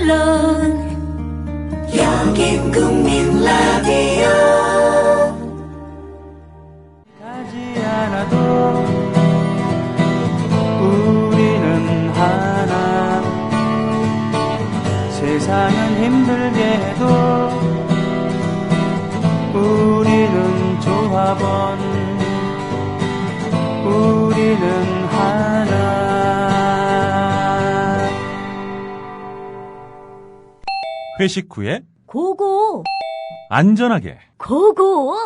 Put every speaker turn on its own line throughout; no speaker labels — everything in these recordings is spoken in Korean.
물론 여긴 국민 라디오.
가지 않아도 우리는 하나, 세상은 힘들게 해도 우리는 조합원, 우리는 하나.
회식 후에
고고.
안전하게,
고고.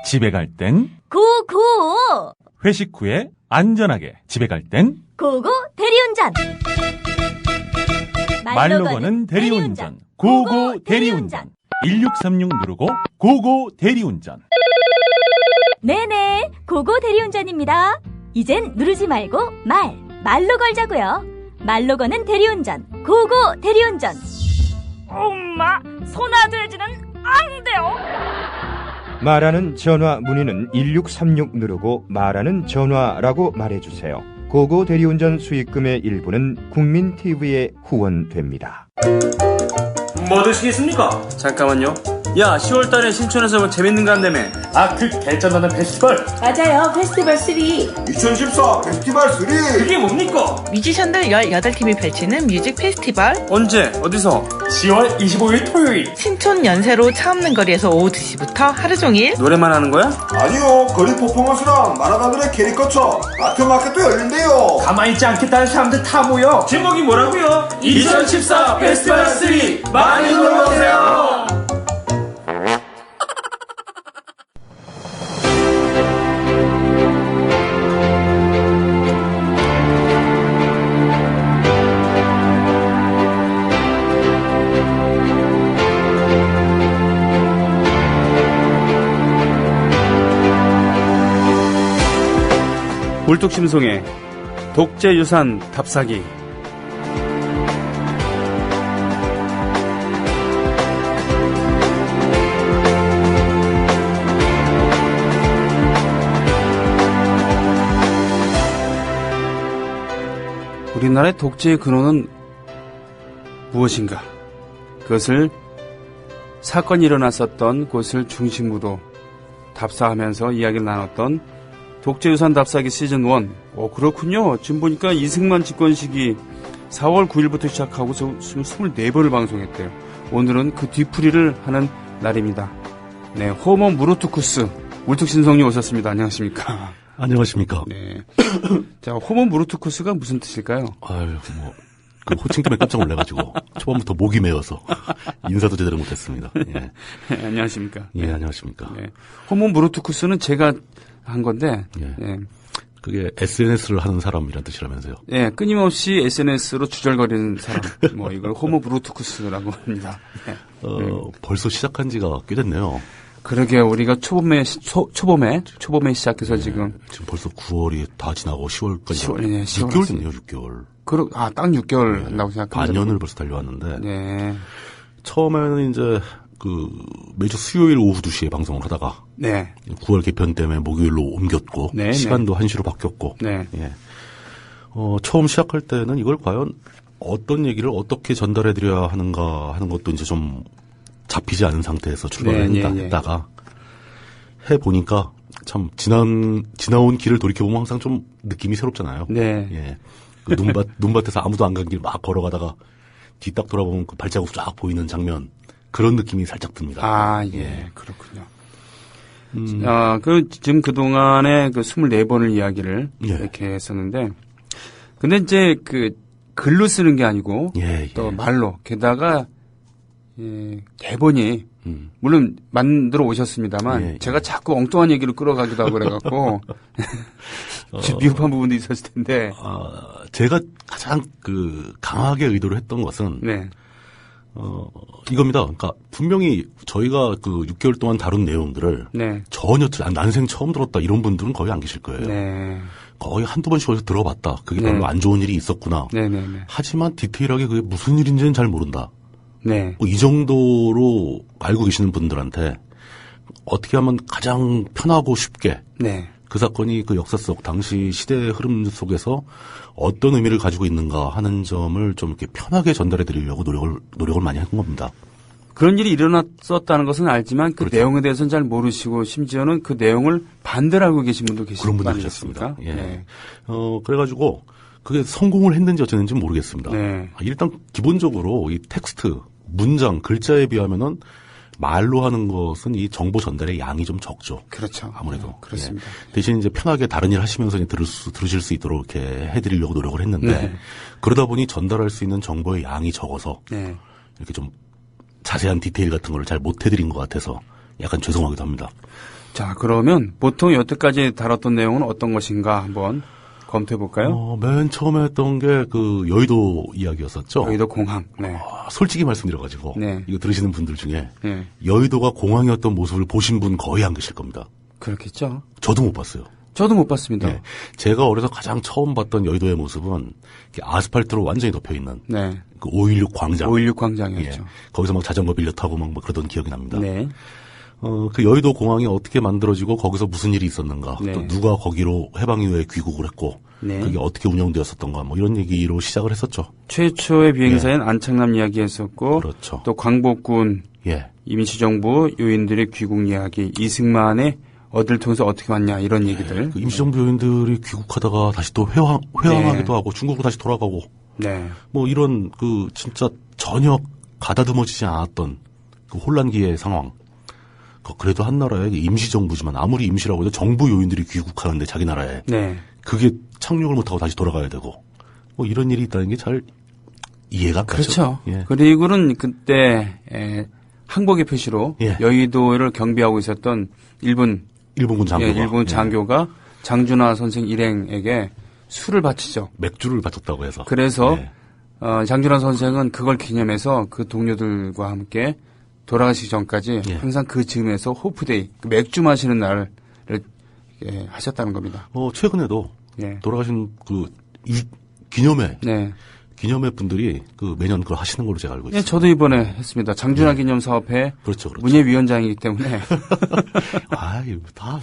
집에 갈 땐
고고.
회식 후에 안전하게, 집에 갈 땐
고고 대리운전.
말로 거는 대리운전, 고고 대리운전. 1636 누르고 고고 대리운전.
네네, 고고 대리운전입니다. 이젠 누르지 말고 말로 걸자고요. 말로 거는 대리운전, 고고 대리운전.
엄마, 소나돼지는 안 돼요.
말하는 전화 문의는 1636 누르고 말하는 전화라고 말해주세요. 고고 대리운전 수익금의 일부는 국민TV에 후원됩니다.
뭐 드시겠습니까?
잠깐만요. 야, 10월달에 신촌에서 뭐 재밌는 거 한다며.
그 개쩐다는 페스티벌.
맞아요. 페스티벌 3.
2014 페스티벌 3.
그게 뭡니까?
뮤지션들 18팀이 펼치는 뮤직 페스티벌.
언제? 어디서?
10월 25일 토요일.
신촌 연세로 차 없는 거리에서 오후 2시부터 하루 종일.
노래만 하는 거야?
아니요. 거리 퍼포먼스랑 마라가들의 캐리커처, 아트마켓도 열린대요.
가만히 있지 않겠다는 사람들 다 모여. 제목이 뭐라고요? 2014 페스티벌 3. 많이 놀러오세요.
울뚝심송의 독재유산 답사기. 우리나라의 독재의 근원은 무엇인가? 그것을 사건이 일어났었던 곳을 중심으로 답사하면서 이야기를 나눴던 독재유산 답사기 시즌1. 그렇군요. 지금 보니까 이승만 집권 시기 4월 9일부터 시작하고 24번을 방송했대요. 오늘은 그 뒤풀이를 하는 날입니다. 네, 호모 무르투쿠스 울뚝신성님 오셨습니다. 안녕하십니까?
안녕하십니까?
네. 자, 호모 무르투쿠스가 무슨 뜻일까요?
그 호칭 때문에 깜짝 놀라가지고 초반부터 목이 메어서 인사도 제대로 못했습니다. 예.
안녕하십니까?
예, 안녕하십니까?
네. 호모 무르투쿠스는 제가 한 건데,
예.
예.
그게 SNS를 하는 사람이란 뜻이라면서요?
예, 끊임없이 SNS로 주절거리는 사람, 이걸 호모 브루투쿠스라고 합니다. 예.
벌써 시작한 지가 꽤 됐네요.
그러게, 우리가 초봄에 시작해서
예,
지금
벌써 9월이 다 지나고 10월까지.
6개월
됐네요, 6개월.
딱 6개월 한다고 생각합니다.
반년을 벌써 달려왔는데.
네.
처음에는 이제, 매주 수요일 오후 2시에 방송을 하다가.
네.
9월 개편 때문에 목요일로 옮겼고.
네,
시간도 1시로 바뀌었고.
네.
예. 처음 시작할 때는 이걸 과연 어떤 얘기를 어떻게 전달해드려야 하는가 하는 것도 이제 좀 잡히지 않은 상태에서 출발을 했다가 해보니까 참 지나온 길을 돌이켜보면 항상 좀 느낌이 새롭잖아요.
네.
예. 그 눈밭에서 아무도 안 간 길 막 걸어가다가 뒤딱 돌아보면 그 발자국 쫙 보이는 장면, 그런 느낌이 살짝 듭니다.
아, 예. 그렇군요. 지금 그동안에 24번을 이야기를 이렇게 했었는데, 근데 이제 글로 쓰는 게 아니고, 또 말로, 게다가, 대본이, 물론 만들어 오셨습니다만, 제가 자꾸 엉뚱한 얘기를 끌어가기도 하고 그래갖고, 미흡한 부분도 있었을 텐데.
제가 가장 강하게 의도를 했던 것은, 이겁니다. 그러니까 분명히 저희가 6개월 동안 다룬 내용들을 전혀 난생 처음 들었다 이런 분들은 거의 안 계실 거예요.
네.
거의 한두 번씩 어디서 들어봤다. 그게 별로 안 좋은 일이 있었구나. 하지만 디테일하게 그게 무슨 일인지는 잘 모른다. 이 정도로 알고 계시는 분들한테 어떻게 하면 가장 편하고 쉽게 그 사건이 그 역사 속 당시 시대의 흐름 속에서 어떤 의미를 가지고 있는가 하는 점을 좀 이렇게 편하게 전달해 드리려고 노력을 많이 한 겁니다.
그런 일이 일어났었다는 것은 알지만 그
그렇죠.
내용에 대해서는 잘 모르시고 심지어는 그 내용을 반대로 알고 계신 분도 계신
그런
거
분들
아니겠습니까?
계셨습니다. 예. 그래가지고 그게 성공을 했는지 어쨌는지 모르겠습니다.
네.
일단 기본적으로 이 텍스트, 문장, 글자에 비하면은 말로 하는 것은 이 정보 전달의 양이 좀 적죠.
그렇죠.
아무래도.
그렇습니다.
예. 대신 이제 편하게 다른 일 하시면서 이제 들으실 수 있도록 이렇게 해드리려고 노력을 했는데
네.
그러다 보니 전달할 수 있는 정보의 양이 적어서
네.
이렇게 좀 자세한 디테일 같은 걸 잘 못 해드린 것 같아서 약간 죄송하기도 합니다.
자, 그러면 보통 여태까지 다뤘던 내용은 어떤 것인가 한번 검토해 볼까요?
맨 처음에 했던 게 그 여의도 이야기였었죠.
여의도 공항. 네.
솔직히 말씀드려가지고
네.
이거 들으시는 분들 중에
네.
여의도가 공항이었던 모습을 보신 분 거의 안 계실 겁니다.
그렇겠죠.
저도 못 봤어요.
저도 못 봤습니다.
네. 제가 어려서 가장 처음 봤던 여의도의 모습은 이렇게 아스팔트로 완전히 덮여 있는
네.
그 516 광장.
516 광장이었죠.
예. 거기서 막 자전거 빌려 타고 막 그러던 기억이 납니다.
네.
그 여의도 공항이 어떻게 만들어지고 거기서 무슨 일이 있었는가,
네.
또 누가 거기로 해방 이후에 귀국을 했고,
네.
그게 어떻게 운영되었었던가, 뭐 이런 얘기로 시작을 했었죠.
최초의 비행사인 안창남 이야기했었고,
그렇죠.
또 광복군,
예.
임시정부 요인들의 귀국 이야기, 이승만의 어디를 통해서 어떻게 왔냐 이런 얘기들.
그 임시정부 요인들이 귀국하다가 다시 또 회항하기도 하고 중국으로 다시 돌아가고,
네.
뭐 이런 그 진짜 전혀 가다듬어지지 않았던 그 혼란기의 상황. 그래도 한 나라의 임시정부지만 아무리 임시라고 해도 정부 요인들이 귀국하는데 자기 나라에
네.
그게 착륙을 못하고 다시 돌아가야 되고 뭐 이런 일이 있다는 게 잘 이해가 안 가죠.
그렇죠.
예.
그리고는 그때 항복의 표시로
예.
여의도를 경비하고 있었던
일본군 장교가,
일본 장교가 장준하 선생 일행에게 술을 바치죠.
맥주를 바쳤다고 해서.
그래서
예.
장준하 선생은 그걸 기념해서 그 동료들과 함께 돌아가시기 전까지
예.
항상 그 즈음에서 호프데이, 그 맥주 마시는 날을 하셨다는 겁니다.
최근에도
예.
돌아가신 기념회
네.
기념회 분들이 그 매년 그걸 하시는 걸로 제가 알고 있습니다.
예, 저도 이번에 했습니다. 장준하 기념 사업회
그렇죠.
문예위원장이기 때문에.
아유, 다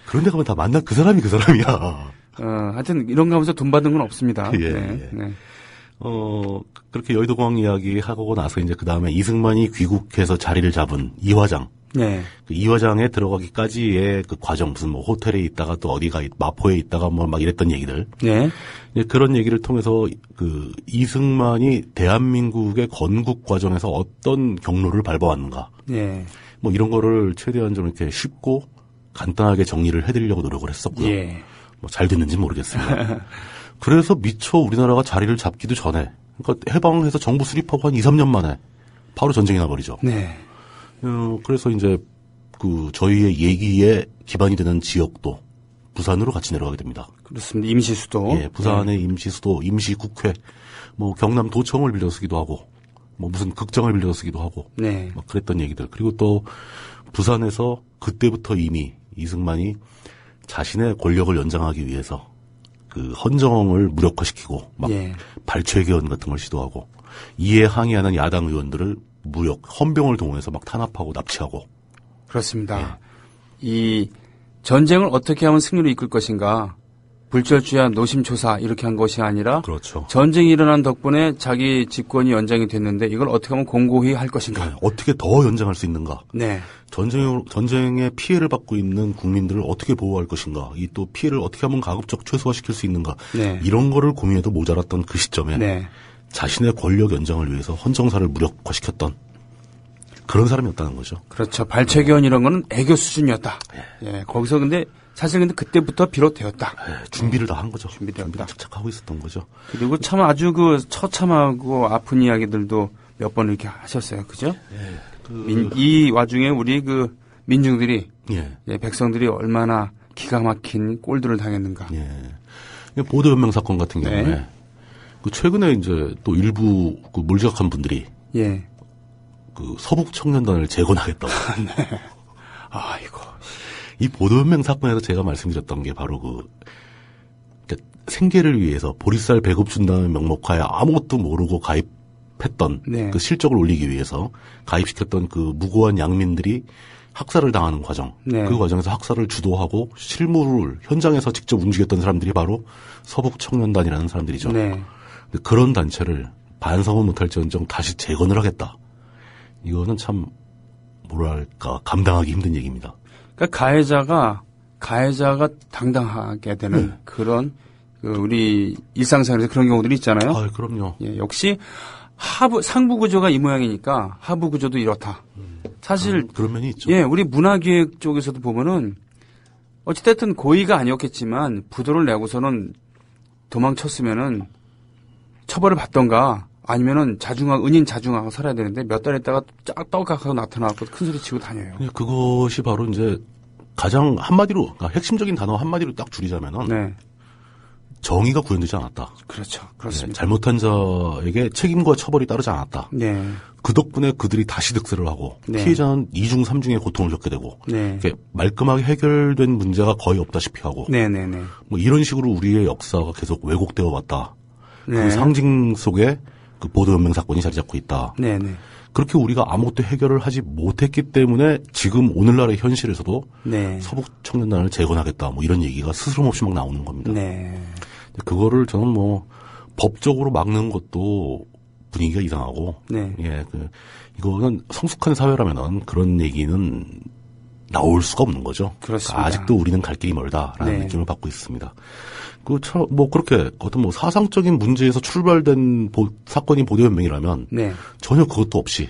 그런 데 가면 다 만난 그 사람이 그 사람이야.
하여튼 이런 거 하면서 돈 받은 건 없습니다.
예,
네.
예.
네.
그렇게 여의도 공항 이야기 하고 나서 이제 그 다음에 이승만이 귀국해서 자리를 잡은 이화장.
네.
그 이화장에 들어가기까지의 그 과정, 무슨 뭐 호텔에 있다가 또 어디가 마포에 있다가 뭐 막 이랬던 얘기들.
네.
이제 그런 얘기를 통해서 그 이승만이 대한민국의 건국 과정에서 어떤 경로를 밟아왔는가.
네.
뭐 이런 거를 최대한 좀 이렇게 쉽고 간단하게 정리를 해드리려고 노력을 했었고요.
예.
뭐 잘 됐는지 모르겠습니다. 그래서 미처 우리나라가 자리를 잡기도 전에, 그러니까 해방해서 정부 수립하고 한 2, 3년 만에 바로 전쟁이 나버리죠.
네.
그래서 이제 그 저희의 얘기에 기반이 되는 지역도 부산으로 같이 내려가게 됩니다.
그렇습니다. 임시수도.
예, 부산의 임시수도, 임시국회, 뭐 경남 도청을 빌려 쓰기도 하고, 뭐 무슨 극장을 빌려 쓰기도 하고,
네.
막 그랬던 얘기들. 그리고 또 부산에서 그때부터 이미 이승만이 자신의 권력을 연장하기 위해서 그 헌정을 무력화시키고 막
예.
발췌개헌 같은 걸 시도하고 이에 항의하는 야당 의원들을 무력, 헌병을 동원해서 막 탄압하고 납치하고.
그렇습니다. 이 전쟁을 어떻게 하면 승리로 이끌 것인가, 불철주야 노심초사 이렇게 한 것이 아니라
그렇죠.
전쟁이 일어난 덕분에 자기 집권이 연장이 됐는데 이걸 어떻게 하면 공고히 할 것인가.
네, 어떻게 더 연장할 수 있는가.
네.
전쟁의 피해를 받고 있는 국민들을 어떻게 보호할 것인가. 이 또 피해를 어떻게 하면 가급적 최소화시킬 수 있는가.
네.
이런 거를 고민해도 모자랐던 그 시점에
네.
자신의 권력 연장을 위해서 헌정사를 무력화시켰던 그런 사람이었다는 거죠.
그렇죠. 발췌개헌 이런 거는 애교 수준이었다. 예. 거기서 근데 사실 근데 그때부터 비롯되었다.
준비를 다 한 거죠.
준비되었다.
착착 하고 있었던 거죠.
그리고 참 아주 그 처참하고 아픈 이야기들도 몇 번 이렇게 하셨어요. 그죠? 이 와중에 우리 그 민중들이 예, 백성들이 얼마나 기가 막힌 꼴들을 당했는가.
예. 보도연맹 사건 같은 경우에
네.
그 최근에 이제 또 일부 그 몰지각한 분들이
예.
그 서북 청년단을 재건하겠다고.
네. 아이고.
이 보도연맹 사건에서 제가 말씀드렸던 게 바로 그러니까 생계를 위해서 보리쌀 배급 준다는 명목하에 아무것도 모르고 가입했던
네.
그 실적을 올리기 위해서 가입시켰던 그 무고한 양민들이 학살을 당하는 과정.
네.
그 과정에서 학살을 주도하고 실무를 현장에서 직접 움직였던 사람들이 바로 서북청년단이라는 사람들이죠.
네.
근데 그런 단체를 반성은 못할지언정 다시 재건을 하겠다. 이거는 참 뭐랄까 감당하기 힘든 얘기입니다.
그러니까 가해자가 당당하게 되는 그런 우리 일상생활에서 그런 경우들이 있잖아요.
아, 그럼요.
예, 역시 상부 구조가 이 모양이니까 하부 구조도 이렇다. 사실
그런 면이 있죠.
예, 우리 문화기획 쪽에서도 보면은 어찌됐든 고의가 아니었겠지만 부도를 내고서는 도망쳤으면은 처벌을 받던가 아니면은 은인 자중하고 살아야 되는데 몇 달 있다가 쫙 떡하고 나타나고 큰 소리 치고 다녀요.
그것이 바로 이제 가장 한마디로, 그러니까 핵심적인 단어 한마디로 딱 줄이자면은
네.
정의가 구현되지 않았다.
그렇죠. 그렇습니다.
네, 잘못한 자에게 책임과 처벌이 따르지 않았다.
네.
그 덕분에 그들이 다시 득세를 하고
네.
피해자는 2중 3중의 고통을 겪게 되고
네.
이렇게 말끔하게 해결된 문제가 거의 없다시피 하고
네네네.
뭐 이런 식으로 우리의 역사가 계속 왜곡되어 왔다.
네.
그 상징 속에 그 보도연맹 사건이 자리 잡고 있다.
네네.
그렇게 우리가 아무것도 해결을 하지 못했기 때문에 지금 오늘날의 현실에서도
네.
서북청년단을 재건하겠다 뭐 이런 얘기가 스스럼없이 막 나오는 겁니다.
네.
그거를 저는 뭐 법적으로 막는 것도 분위기가 이상하고
네.
예, 이거는 성숙한 사회라면은 그런 얘기는 나올 수가 없는 거죠.
그렇습니다.
그러니까 아직도 우리는 갈 길이 멀다라는
네.
느낌을 받고 있습니다. 그렇게 어떤 뭐 사상적인 문제에서 출발된 사건이 보도연맹이라면
네.
전혀 그것도 없이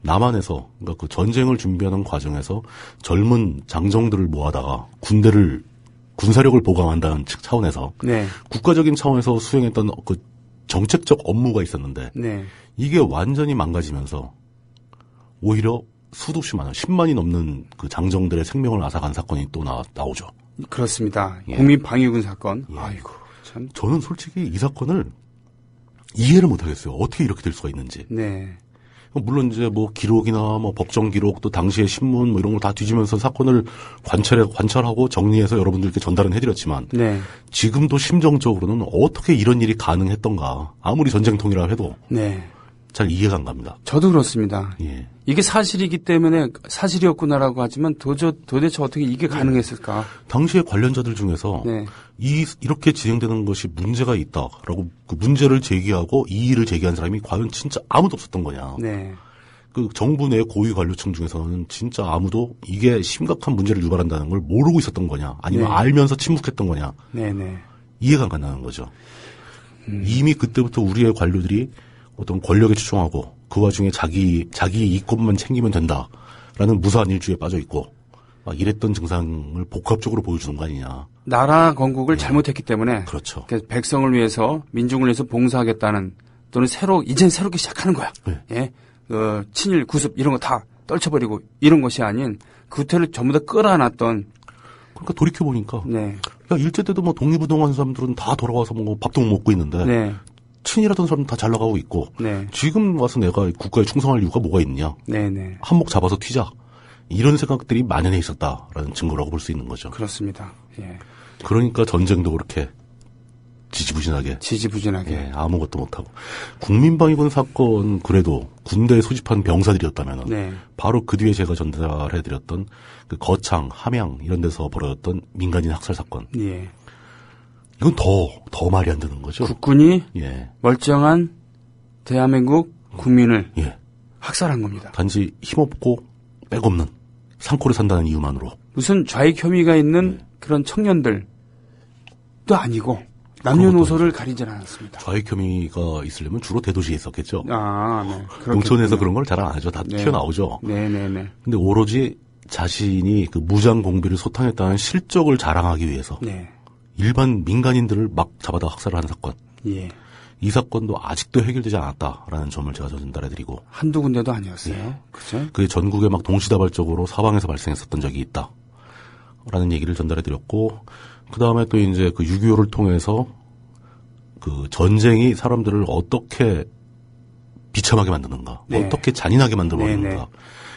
남한에서 그러니까 그 전쟁을 준비하는 과정에서 젊은 장정들을 모아다가 군사력을 보강한다는 차원에서
네.
국가적인 차원에서 수행했던 그 정책적 업무가 있었는데
네.
이게 완전히 망가지면서 오히려 수도 없이 많은 10만이 넘는 그 장정들의 생명을 앗아간 사건이 또 나오죠.
그렇습니다.
예.
국민방위군 사건.
예.
아이고 참.
저는 솔직히 이 사건을 이해를 못하겠어요. 어떻게 이렇게 될 수가 있는지.
네.
물론 이제 뭐 기록이나 뭐 법정 기록 또 당시의 신문 뭐 이런 걸 다 뒤지면서 사건을 관찰하고 정리해서 여러분들께 전달은 해드렸지만
네.
지금도 심정적으로는 어떻게 이런 일이 가능했던가 아무리 전쟁통이라 해도
네.
잘 이해가 안 갑니다.
저도 그렇습니다.
예.
이게 사실이기 때문에 사실이었구나라고 하지만 도대체 어떻게 이게 가능했을까?
당시의 관련자들 중에서
네.
이렇게 진행되는 것이 문제가 있다라고 그 문제를 제기하고 이의를 제기한 사람이 과연 진짜 아무도 없었던 거냐.
네.
그 정부 내 고위 관료층 중에서는 진짜 아무도 이게 심각한 문제를 유발한다는 걸 모르고 있었던 거냐. 아니면
네.
알면서 침묵했던 거냐.
네네.
이해가 안 간다는 거죠. 이미 그때부터 우리의 관료들이 어떤 권력에 추종하고 그 와중에 자기 이권만 챙기면 된다라는 무사한 일주에 빠져 있고 막 이랬던 증상을 복합적으로 보여주는 거 아니냐.
나라 건국을 잘못했기 때문에
그렇죠.
백성을 위해서 민중을 위해서 봉사하겠다는 또는 이젠 새롭게 시작하는 거야.
네.
예, 친일 구습 이런 거 다 떨쳐버리고 이런 것이 아닌 구태를 전부 다 끌어안았던.
그러니까 돌이켜 보니까
네.
야, 일제 때도 뭐 독립운동한 사람들은 다 돌아와서 뭐 밥도 못 먹고 있는데.
네.
친일하던 사람 다 잘 나가고 있고
네.
지금 와서 내가 국가에 충성할 이유가 뭐가 있느냐.
네네.
한몫 잡아서 튀자. 이런 생각들이 만연해 있었다라는 증거라고 볼 수 있는 거죠.
그렇습니다. 예.
그러니까 전쟁도 그렇게 지지부진하게. 예, 아무것도 못하고. 국민방위군 사건 그래도 군대에 소집한 병사들이었다면
네.
바로 그 뒤에 제가 전달해드렸던 그 거창, 함양 이런 데서 벌어졌던 민간인 학살 사건.
예.
이건 더 말이 안 되는 거죠.
국군이
예.
멀쩡한 대한민국 국민을
예.
학살한 겁니다.
단지 힘없고 백없는 산골에 산다는 이유만으로.
무슨 좌익 혐의가 있는 그런 청년들도 아니고 남녀노소를 가리질 않았습니다.
좌익 혐의가 있으려면 주로 대도시에 있었겠죠.
아, 네.
농촌에서 그런 걸 잘 안 하죠. 다
네.
튀어나오죠.
네네네.
근데 오로지 자신이 그 무장 공비를 소탕했다는 실적을 자랑하기 위해서
네.
일반 민간인들을 막 잡아다 학살을 하는 사건.
예.
이 사건도 아직도 해결되지 않았다라는 점을 제가 전달해드리고.
한두 군데도 아니었어요.
예.
그죠?
그게 전국에 막 동시다발적으로 사방에서 발생했었던 적이 있다. 라는 얘기를 전달해드렸고, 그 다음에 또 이제 그 6.25를 통해서 그 전쟁이 사람들을 어떻게 비참하게 만드는가,
네.
어떻게 잔인하게 만들어버리는가,
네네.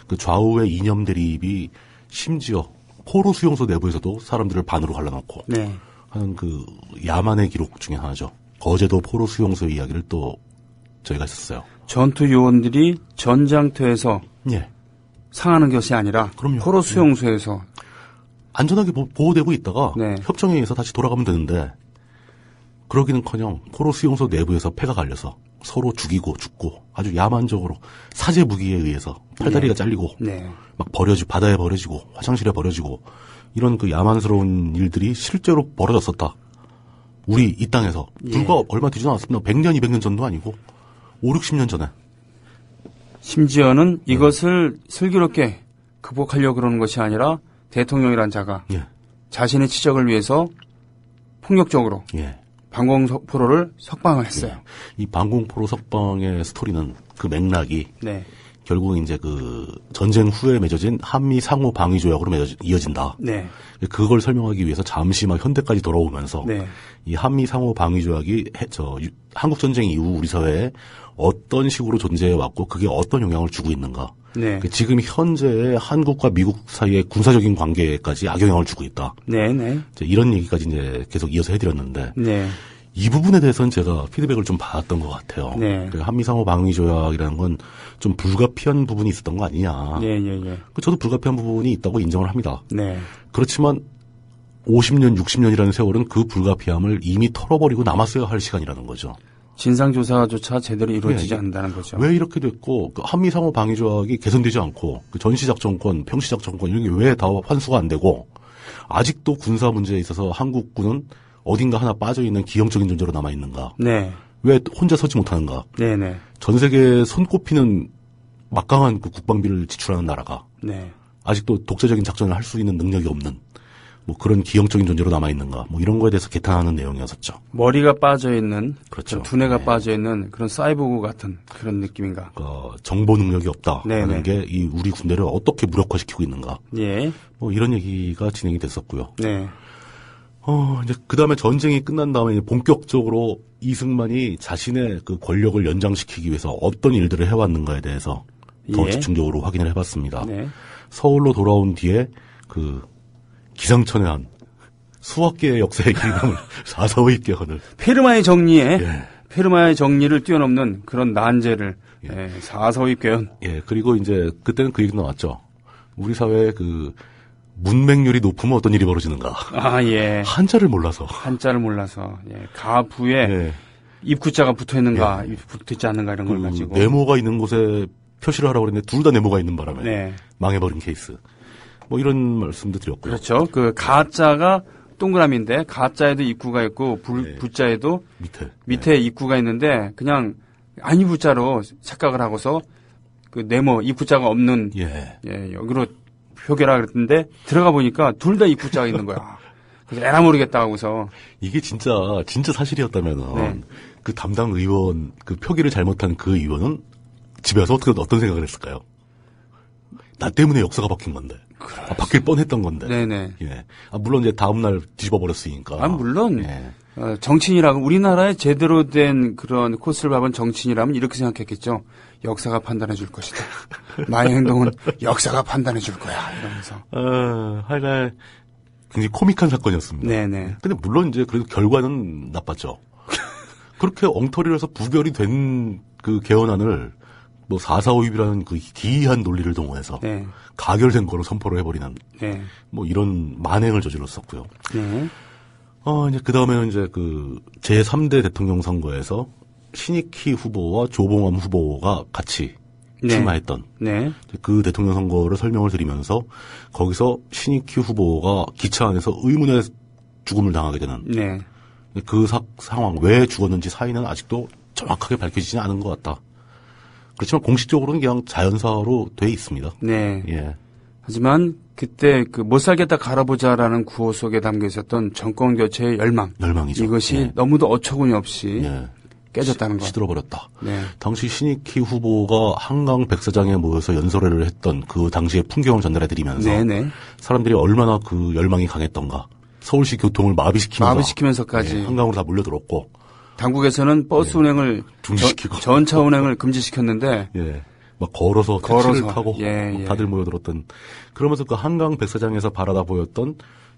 그 좌우의 이념 대립이 심지어 포로 수용소 내부에서도 사람들을 반으로 갈라놓고
네.
하는 그 야만의 기록 중에 하나죠. 거제도 포로 수용소 이야기를 또 저희가 했었어요.
전투 요원들이 전장터에서
예.
상하는 것이 아니라
그럼요.
포로 수용소에서
안전하게 보호되고 있다가
네.
협정에 의해서 다시 돌아가면 되는데 그러기는커녕 포로 수용소 내부에서 패가 갈려서 서로 죽이고 죽고 아주 야만적으로 사제 무기에 의해서 팔다리가
네.
잘리고
네.
막 바다에 버려지고 화장실에 버려지고 이런 그 야만스러운 일들이 실제로 벌어졌었다. 우리 이 땅에서 불과 얼마 되지 않았습니다. 100년, 200년 전도 아니고 5, 60년 전에.
심지어는 이것을 슬기롭게 극복하려고 그러는 것이 아니라 대통령이란 자가 자신의 치적을 위해서 폭력적으로 방공포로를 석방을 했어요.
이 방공포로 석방의 스토리는 그 맥락이
네.
결국 이제 그 전쟁 후에 맺어진 한미 상호 방위 조약으로 이어진다.
네.
그걸 설명하기 위해서 잠시 막 현대까지 돌아오면서
네.
이 한미 상호 방위 조약이 한국 전쟁 이후 우리 사회에 어떤 식으로 존재해 왔고 그게 어떤 영향을 주고 있는가.
네.
지금 현재의 한국과 미국 사이의 군사적인 관계까지 악영향을 주고 있다.
네, 네.
이런 얘기까지 이제 계속 이어서 해드렸는데
네.
이 부분에 대해서는 제가 피드백을 좀 받았던 것 같아요.
네.
한미상호 방위 조약이라는 건 좀 불가피한 부분이 있었던 거 아니냐.
예, 예, 예.
저도 불가피한 부분이 있다고 인정을 합니다.
네.
그렇지만 50년, 60년이라는 세월은 그 불가피함을 이미 털어버리고 남았어야 할 시간이라는 거죠.
진상조사조차 제대로 이루어지지 않는다는 거죠.
왜 이렇게 됐고 그 한미상호 방위 조약이 개선되지 않고 그 전시작전권, 평시작전권 이런 게 왜 다 환수가 안 되고 아직도 군사 문제에 있어서 한국군은 어딘가 하나 빠져있는 기형적인 존재로 남아있는가.
네.
왜 혼자 서지 못하는가.
네네.
전 세계에 손꼽히는 막강한 그 국방비를 지출하는 나라가
네.
아직도 독자적인 작전을 할 수 있는 능력이 없는 뭐 그런 기형적인 존재로 남아있는가. 뭐 이런 거에 대해서 개탄하는 내용이었었죠.
머리가 빠져있는
그렇죠.
두뇌가 빠져있는 그런 사이보그 같은 그런 느낌인가.
정보 능력이 없다.
네네.
하는 게 이 우리 군대를 어떻게 무력화시키고 있는가.
예.
뭐 이런 얘기가 진행이 됐었고요.
네.
이제 그 다음에 전쟁이 끝난 다음에 이제 본격적으로 이승만이 자신의 그 권력을 연장시키기 위해서 어떤 일들을 해왔는가에 대해서 더 집중적으로 확인을 해봤습니다.
네.
서울로 돌아온 뒤에 그 기상천외한 수학계의 역사의 길감을 사사오이 있게 하는
페르마의 정리에 페르마의 정리를 뛰어넘는 그런 난제를 사사오이 꾀한.
예, 그리고 이제 그때는 그 얘기도 나왔죠. 우리 사회의 그 문맹률이 높으면 어떤 일이 벌어지는가.
아, 예.
한자를 몰라서.
예. 가부에 입구자가 붙어 있는가, 붙어 있지 않는가 이런 걸 가지고.
네모가 있는 곳에 표시를 하라고 그랬는데 둘 다 네모가 있는 바람에 망해버린 케이스. 뭐 이런 말씀도 드렸고요.
그렇죠. 그 가자가 동그라미인데 가자에도 입구가 있고 부자에도 밑에 입구가 있는데 그냥 아니부자로 착각을 하고서 그 네모 입구자가 없는 여기로 표기라 그랬는데 들어가 보니까 둘 다 입구자가 있는 거야. 그래서 에라 모르겠다 하고서
이게 진짜 사실이었다면은 그 담당 의원 그 표기를 잘못한 그 의원은 집에 와서 어떤 생각을 했을까요? 나 때문에 역사가 바뀐 건데. 바뀔 뻔했던 건데.
네네.
예. 물론 이제 다음 날 뒤집어 버렸으니까.
물론 정치인이라고 우리나라에 제대로 된 그런 코스를 밟은 정치인이라면 이렇게 생각했겠죠. 역사가 판단해 줄 것이다. 나의 행동은 역사가 판단해 줄 거야. 이러면서.
하여간 굉장히 코믹한 사건이었습니다.
네네.
근데 물론 이제 그래도 결과는 나빴죠. 그렇게 엉터리를 해서 부결이 된 그 개헌안을 뭐 4.4.5입이라는 그 기이한 논리를 동원해서 가결된 거로 선포를 해버리는 뭐 이런 만행을 저질렀었고요. 이제 그 다음에는 이제 그 제3대 대통령 선거에서 신익희 후보와 조봉암 후보가 같이 출마했던 그 대통령 선거를 설명을 드리면서 거기서 신익희 후보가 기차 안에서 의문의 죽음을 당하게 되는 그 상황 왜 죽었는지 사인은 아직도 정확하게 밝혀지지 않은 것 같다. 그렇지만 공식적으로는 그냥 자연사로 돼 있습니다.
네.
예.
하지만 그때 그 못 살겠다 갈아보자라는 구호 속에 담겨 있었던 정권 교체의
열망이죠.
이것이 너무도 어처구니 없이 깨졌다는 거.
시들어버렸다. 당시 신익희 후보가 한강 백사장에 모여서 연설회를 했던 그 당시의 풍경을 전달해드리면서 사람들이 얼마나 그 열망이 강했던가. 서울시 교통을
마비시키면서까지
한강으로 다 몰려들었고
당국에서는 버스 운행을
중지시키고
전차 운행을 금지시켰는데
막 걸어서 택시를 타고 다들 모여들었던 그러면서 그 한강 백사장에서 바라다 보였던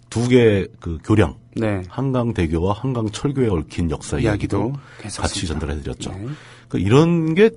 두 개의 그 교량 한강대교와 한강철교에 얽힌 역사 이야기도 같이 전달해드렸죠. 그러니까 이런 게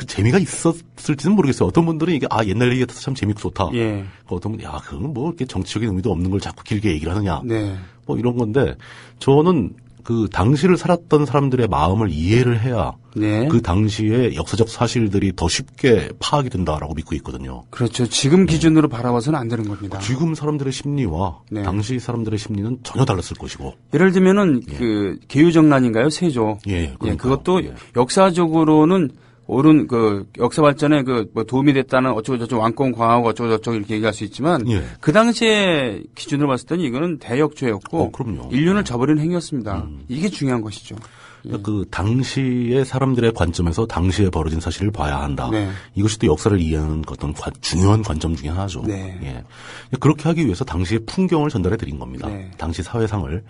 그 재미가 있었을지는 모르겠어요. 어떤 분들은 이게 옛날 얘기 같아서 참 재밌고 좋다.
예.
어떤 분이 그건 뭐 이렇게 정치적인 의미도 없는 걸 자꾸 길게 얘기를 하느냐.
네.
뭐 이런 건데 저는 그 당시를 살았던 사람들의 마음을 이해를 해야
네.
그 당시의 역사적 사실들이 더 쉽게 파악이 된다라고 믿고 있거든요.
그렇죠. 지금 기준으로 바라봐서는 안 되는 겁니다.
지금 사람들의 심리와
네.
당시 사람들의 심리는 전혀 달랐을 것이고.
예를 들면은 그 개유정난인가요? 세조.
예.
그것도 역사적으로는 옳은 그 역사 발전에 뭐 도움이 됐다는 어쩌고저쩌고 왕권 광하고 어쩌고저쩌고 이렇게 얘기할 수 있지만 그 당시에 기준으로 봤을 때는 이거는 대역죄였고
그럼요.
인륜을 저버리는 행위였습니다. 이게 중요한 것이죠.
그 당시의 사람들의 관점에서 당시에 벌어진 사실을 봐야 한다.
네.
이것이 또 역사를 이해하는 어떤 중요한 관점 중에 하나죠.
네.
예. 그렇게 하기 위해서 당시의 풍경을 전달해 드린 겁니다.
네.
당시 사회상을.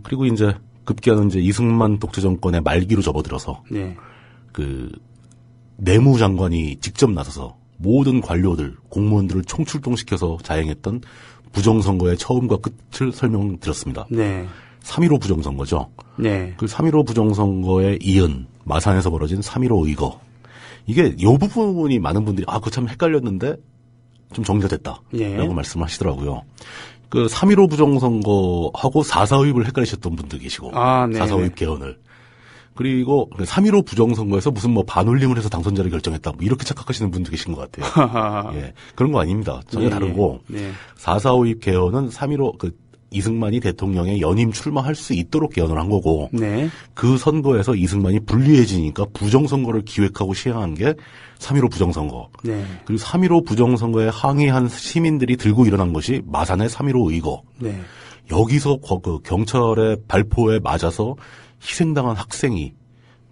그리고 이제 급기야는 이제 이승만 독재 정권의 말기로 접어들어서
네.
그 내무장관이 직접 나서서 모든 관료들, 공무원들을 총출동시켜서 자행했던 부정선거의 처음과 끝을 설명드렸습니다.
네.
3.15 부정선거죠.
네.
그 3.15 부정선거에 이은 마산에서 벌어진 3.15 의거. 이게 요 부분이 많은 분들이 그거 참 헷갈렸는데 좀 정리가 됐다.
예.
라고 말씀을 하시더라고요. 그 3.15 부정선거하고 4.4의입을 헷갈리셨던 분들 계시고. 4.4의입 개헌을. 그리고 3.15 부정선거에서 무슨 뭐 반올림을 해서 당선자를 결정했다. 뭐 이렇게 착각하시는 분도 계신 것 같아요. 예. 그런 거 아닙니다. 전혀 다르고. 4.4의입 개헌은 3.15 이승만이 대통령에 연임 출마할 수 있도록 개헌을 한 거고.
네.
그 선거에서 이승만이 불리해지니까 부정선거를 기획하고 시행한 게 3.15 부정선거.
네.
그리고 3.15 부정선거에 항의한 시민들이 들고 일어난 것이 마산의 3.15 의거.
네.
여기서 그 경찰의 발포에 맞아서 희생당한 학생이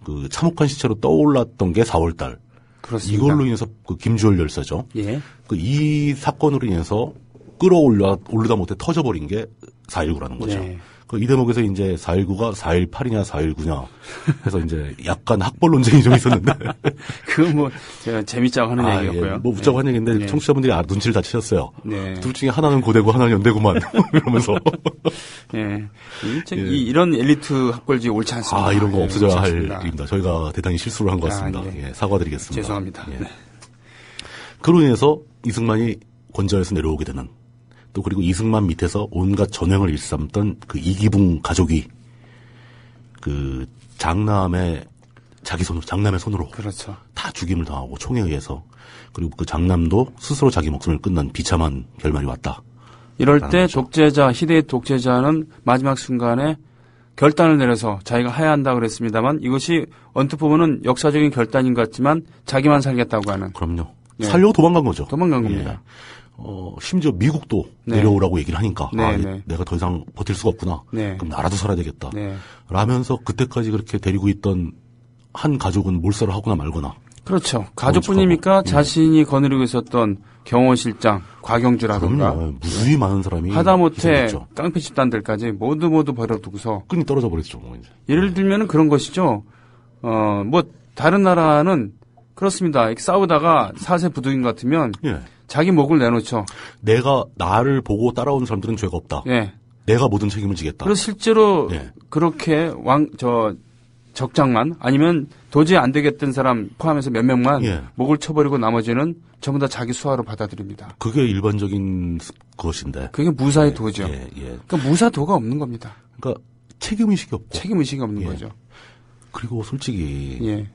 그 참혹한 시체로 떠올랐던 게 4월달.
그렇습니다.
이걸로 인해서 그 김주열 열사죠.
예.
이 사건으로 인해서 끌어올르다 못해 터져버린 게 4.19라는 거죠.
네.
이 대목에서 이제 4.19가 4.18이냐 4.19냐 해서 이제 약간 학벌 논쟁이 좀 있었는데.
그건 뭐, 재밌자고 하는 얘기였고요.
예, 뭐 웃자고 하는 얘기인데
네.
청취자분들이 눈치를 다 채셨어요.
네.
둘 중에 하나는 고대고 하나는 연대구만. 이러면서.
예. 이런 엘리트 학벌지 옳지 않습니다.
이런 거 없어져야 할
않습니다.
일입니다. 저희가 대단히 실수를 한 것 같습니다. 예, 사과드리겠습니다.
죄송합니다.
예.
네.
그로 인해서 이승만이 권좌에서 내려오게 되는 또 그리고 이승만 밑에서 온갖 전횡을 일삼던 그 이기붕 가족이 그 장남의 손으로
그렇죠.
다 죽임을 당하고 총에 의해서 그리고 그 장남도 스스로 자기 목숨을 끊는 비참한 결말이 왔다.
이럴 때 희대의 독재자는 마지막 순간에 결단을 내려서 자기가 해야 한다 그랬습니다만 이것이 언뜻 보면은 역사적인 결단인 것 같지만 자기만 살겠다고 하는.
그럼요.
네.
살려고 도망간 거죠.
도망간 겁니다.
예. 심지어 미국도 내려오라고 얘기를 하니까 내가 더 이상 버틸 수가 없구나. 그럼 나라도 살아야 되겠다. 라면서 그때까지 그렇게 데리고 있던 한 가족은 몰살을 하거나 말거나.
그렇죠. 가족뿐입니까? 자신이 거느리고 있었던 경호실장, 과경주라든가.
그럼요. 무수히 많은 사람이
하다못해 깡패 집단들까지 모두 버려두고서.
끈이 떨어져 버렸죠. 뭐 이제.
예를 들면 그런 것이죠. 뭐 다른 나라는 그렇습니다. 이렇게 싸우다가 사세 부득인 것 같으면 자기 목을 내놓죠.
나를 보고 따라오는 사람들은 죄가 없다.
예.
내가 모든 책임을 지겠다.
그래서 실제로 그렇게 적장만 아니면 도저히 안 되겠던 사람 포함해서 몇 명만 목을 쳐버리고 나머지는 전부 다 자기 수하로 받아들입니다.
그게 일반적인 것인데.
그게 무사의 도죠. 그러니까 무사도가 없는 겁니다.
그러니까 책임의식이 없고.
책임의식이 없는 거죠.
그리고 솔직히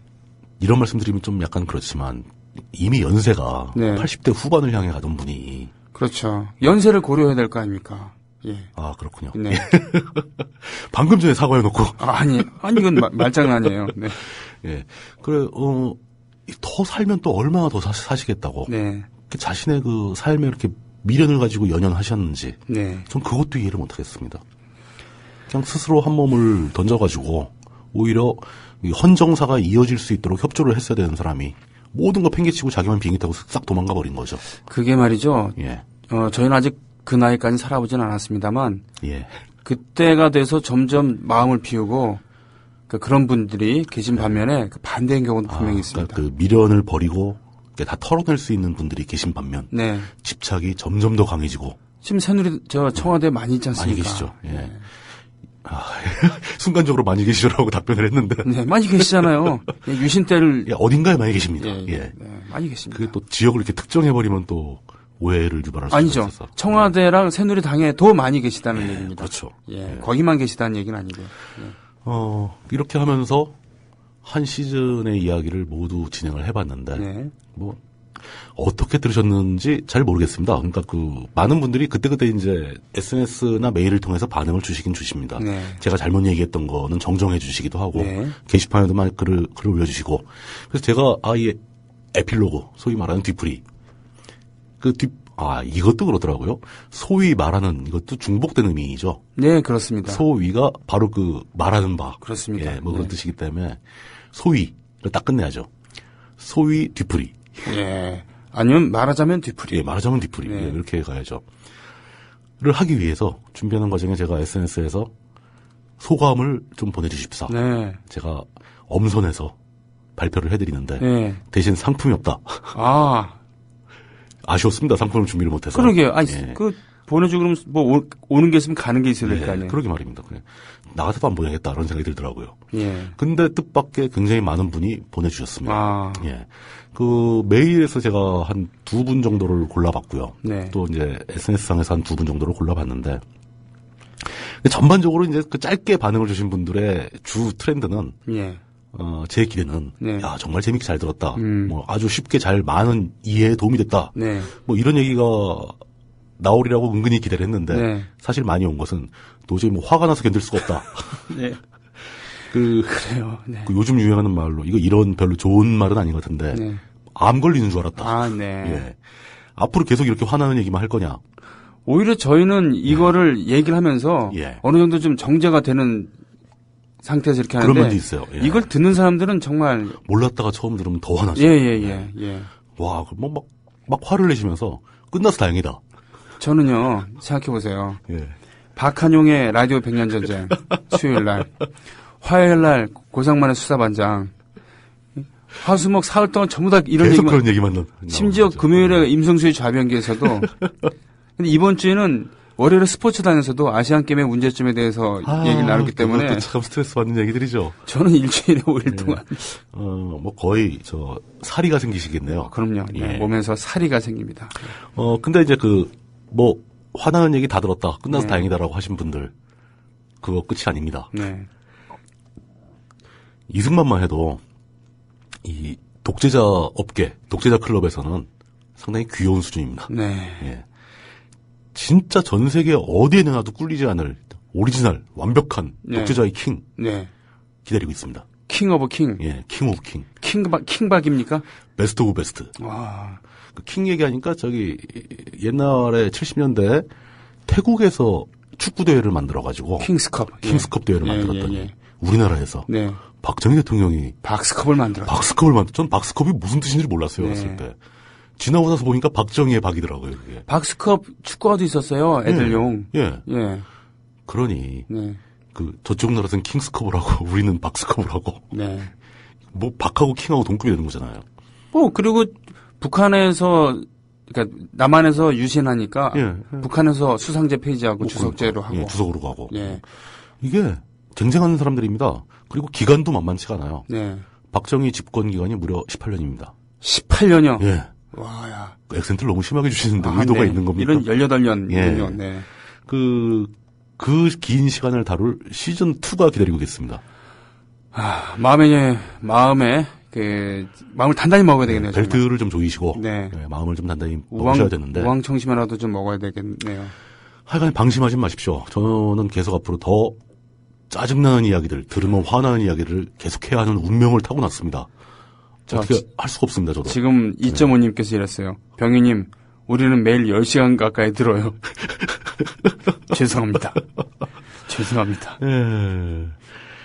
이런 말씀드리면 좀 약간 그렇지만 이미 연세가 80대 후반을 향해 가던 분이.
그렇죠. 연세를 고려해야 될 거 아닙니까? 예.
그렇군요.
네.
방금 전에 사과해놓고.
아니, 이건 말장난이에요. 네.
예. 그래, 더 살면 또 얼마나 더 사시겠다고.
네.
자신의 그 삶에 이렇게 미련을 가지고 연연하셨는지.
네.
전 그것도 이해를 못 하겠습니다. 그냥 스스로 한 몸을 던져가지고 오히려 이 헌정사가 이어질 수 있도록 협조를 했어야 되는 사람이 모든 거 팽개치고 자기만 비행기 타고 싹 도망가 버린 거죠.
그게 말이죠. 저희는 아직 그 나이까지는 살아보진 않았습니다만. 그때가 돼서 점점 마음을 비우고 그런 분들이 계신 반면에 반대인 경우도 분명히 있습니다.
그러니까 그 미련을 버리고 다 털어낼 수 있는 분들이 계신 반면. 집착이 점점 더 강해지고.
지금 새누리 청와대에 많이 있지 않습니까?
많이 계시죠. 순간적으로 많이 계시더라고 답변을 했는데.
네, 많이 계시잖아요. 예, 유신때를.
예, 어딘가에 많이 계십니다.
예,
예.
네, 많이 계십니다.
그게 또 지역을 이렇게 특정해버리면 또 오해를 유발할 수 있어서.
아니죠. 청와대랑 새누리당에 더 많이 계시다는 얘기입니다.
그렇죠.
예, 거기만 계시다는 얘기는 아니고요. 예.
이렇게 하면서 한 시즌의 이야기를 모두 진행을 해봤는데,
네.
뭐, 어떻게 들으셨는지 잘 모르겠습니다. 그러니까 많은 분들이 그때그때 이제 SNS나 메일을 통해서 반응을 주시긴 주십니다.
네.
제가 잘못 얘기했던 거는 정정해 주시기도 하고,
네.
게시판에도 많이 글을 올려주시고, 그래서 제가 아예 에필로그, 소위 말하는 뒤풀이, 이것도 그렇더라고요. 소위 말하는 이것도 중복된 의미이죠.
네, 그렇습니다.
소위가 바로 말하는 바.
그렇습니다.
예, 뭐 그런
네.
뜻이기 때문에 소위를 딱 끝내야죠. 소위 뒤풀이.
예. 아니면 말하자면 뒤풀이.
예, 말하자면 뒤풀이.
네.
예, 이렇게 가야죠. 를 하기 위해서 준비하는 과정에 제가 SNS에서 소감을 좀 보내주십사.
네.
제가 엄선해서 발표를 해드리는데
네.
대신 상품이 없다. 아쉬웠습니다. 상품을 준비를 못해서.
그러게요. 아니,
예.
보내주고 그러면 뭐 오는 게 있으면 가는 게 있어야 될 거 아니에요.
그러게 말입니다. 그래. 나가서도 안 보내겠다 그런 생각이 들더라고요.
예.
근데 뜻밖의 굉장히 많은 분이 보내주셨습니다.
아.
예. 메일에서 제가 한 2분 정도를 골라봤고요.
네.
또 이제 SNS상에서 한 2분 정도를 골라봤는데, 전반적으로 이제 짧게 반응을 주신 분들의 주 트렌드는,
예.
제 기대는,
네.
야, 정말 재밌게 잘 들었다. 뭐 아주 쉽게 잘 많은 이해에 도움이 됐다.
네.
뭐 이런 얘기가 나오리라고 은근히 기대를 했는데,
네.
사실 많이 온 것은 도저히 뭐 화가 나서 견딜 수가 없다.
네. 그래요. 네.
요즘 유행하는 말로 이런 별로 좋은 말은 아닌 것 같은데
네.
암 걸리는 줄 알았다.
아, 네.
예. 앞으로 계속 이렇게 화나는 얘기만 할 거냐?
오히려 저희는 이거를 얘기를 하면서
예.
어느 정도 좀 정제가 되는 상태에서 이렇게 하는데
그런 면도 있어요. 예.
이걸 듣는 사람들은 정말
몰랐다가 처음 들으면 더 화나죠.
예.
와, 막 화를 내시면서 끝나서 다행이다.
저는요 생각해 보세요.
예.
박한용의 라디오 100년 전쟁 수요일 날, 화요일 날 고상만의 수사반장, 화수목 사흘 동안 전부 다 이런
계속
얘기만,
그런 얘기만
심지어 금요일에 임성수의 좌변기에서도 근데 이번 주에는 월요일에 스포츠단에서도 아시안 게임의 문제점에 대해서 얘기를 나눴기 때문에
그것도 참 스트레스 받는 얘기들이죠.
저는 일주일에 5일 동안
뭐 거의 사리가 생기시겠네요.
그럼요. 네,
예.
몸에서 사리가 생깁니다.
근데 이제 화나는 얘기 다 들었다. 끝나서 다행이다라고 하신 분들 그거 끝이 아닙니다.
네.
이승만만 해도 이 독재자 업계, 독재자 클럽에서는 상당히 귀여운 수준입니다.
네.
예. 진짜 전 세계 어디에 내놔도 꿀리지 않을 오리지널 완벽한
네.
독재자의 킹
네.
기다리고 있습니다.
킹 오브 킹.
예, 킹 오브 킹.
킹박입니까?
베스트 오브 베스트.
와.
킹 얘기하니까 옛날에 70년대 태국에서 축구 대회를 만들어 가지고
킹스컵.
킹스컵 대회를 만들었더니 우리나라에서
네.
박정희 대통령이
박스컵을 만들었죠.
전 박스컵이 무슨 뜻인지 몰랐어요. 어렸을 때. 지나고 나서 보니까 박정희의 박이더라고요. 그게.
박스컵 축구화도 있었어요. 애들용.
예.
예.
그러니
네.
저쪽 나라에서는 킹스컵을 하고 우리는 박스컵을 하고.
네.
뭐 박하고 킹하고 동급이 되는 거잖아요.
그리고 북한에서 그러니까 남한에서 유신하니까 북한에서 수상제 폐지하고 주석제로 하고.
예, 주석으로 가고.
예.
이게 쟁쟁하는 사람들입니다. 그리고 기간도 만만치가 않아요.
네.
박정희 집권 기간이 무려 18년입니다.
18년이요?
예.
와야.
액센트를 너무 심하게 주시는데 의도가
네.
있는 겁니까?
이런 18년이군요.
예.
네.
그 긴 시간을 다룰 시즌 2가 기다리고 있습니다.
마음을 단단히 먹어야 되겠네요.
벨트를 좀 조이시고
네.
마음을 좀 단단히 먹으셔야 되는데
우황청심이라도 좀 먹어야 되겠네요.
하여간 방심하지 마십시오. 저는 계속 앞으로 더 짜증나는 이야기들, 들으면 화나는 이야기를 계속해야 하는 운명을 타고났습니다. 어떻게 할 수가 없습니다. 저도.
지금 2.5님께서 이랬어요. 병희님, 우리는 매일 10시간 가까이 들어요. 죄송합니다. 죄송합니다.
예.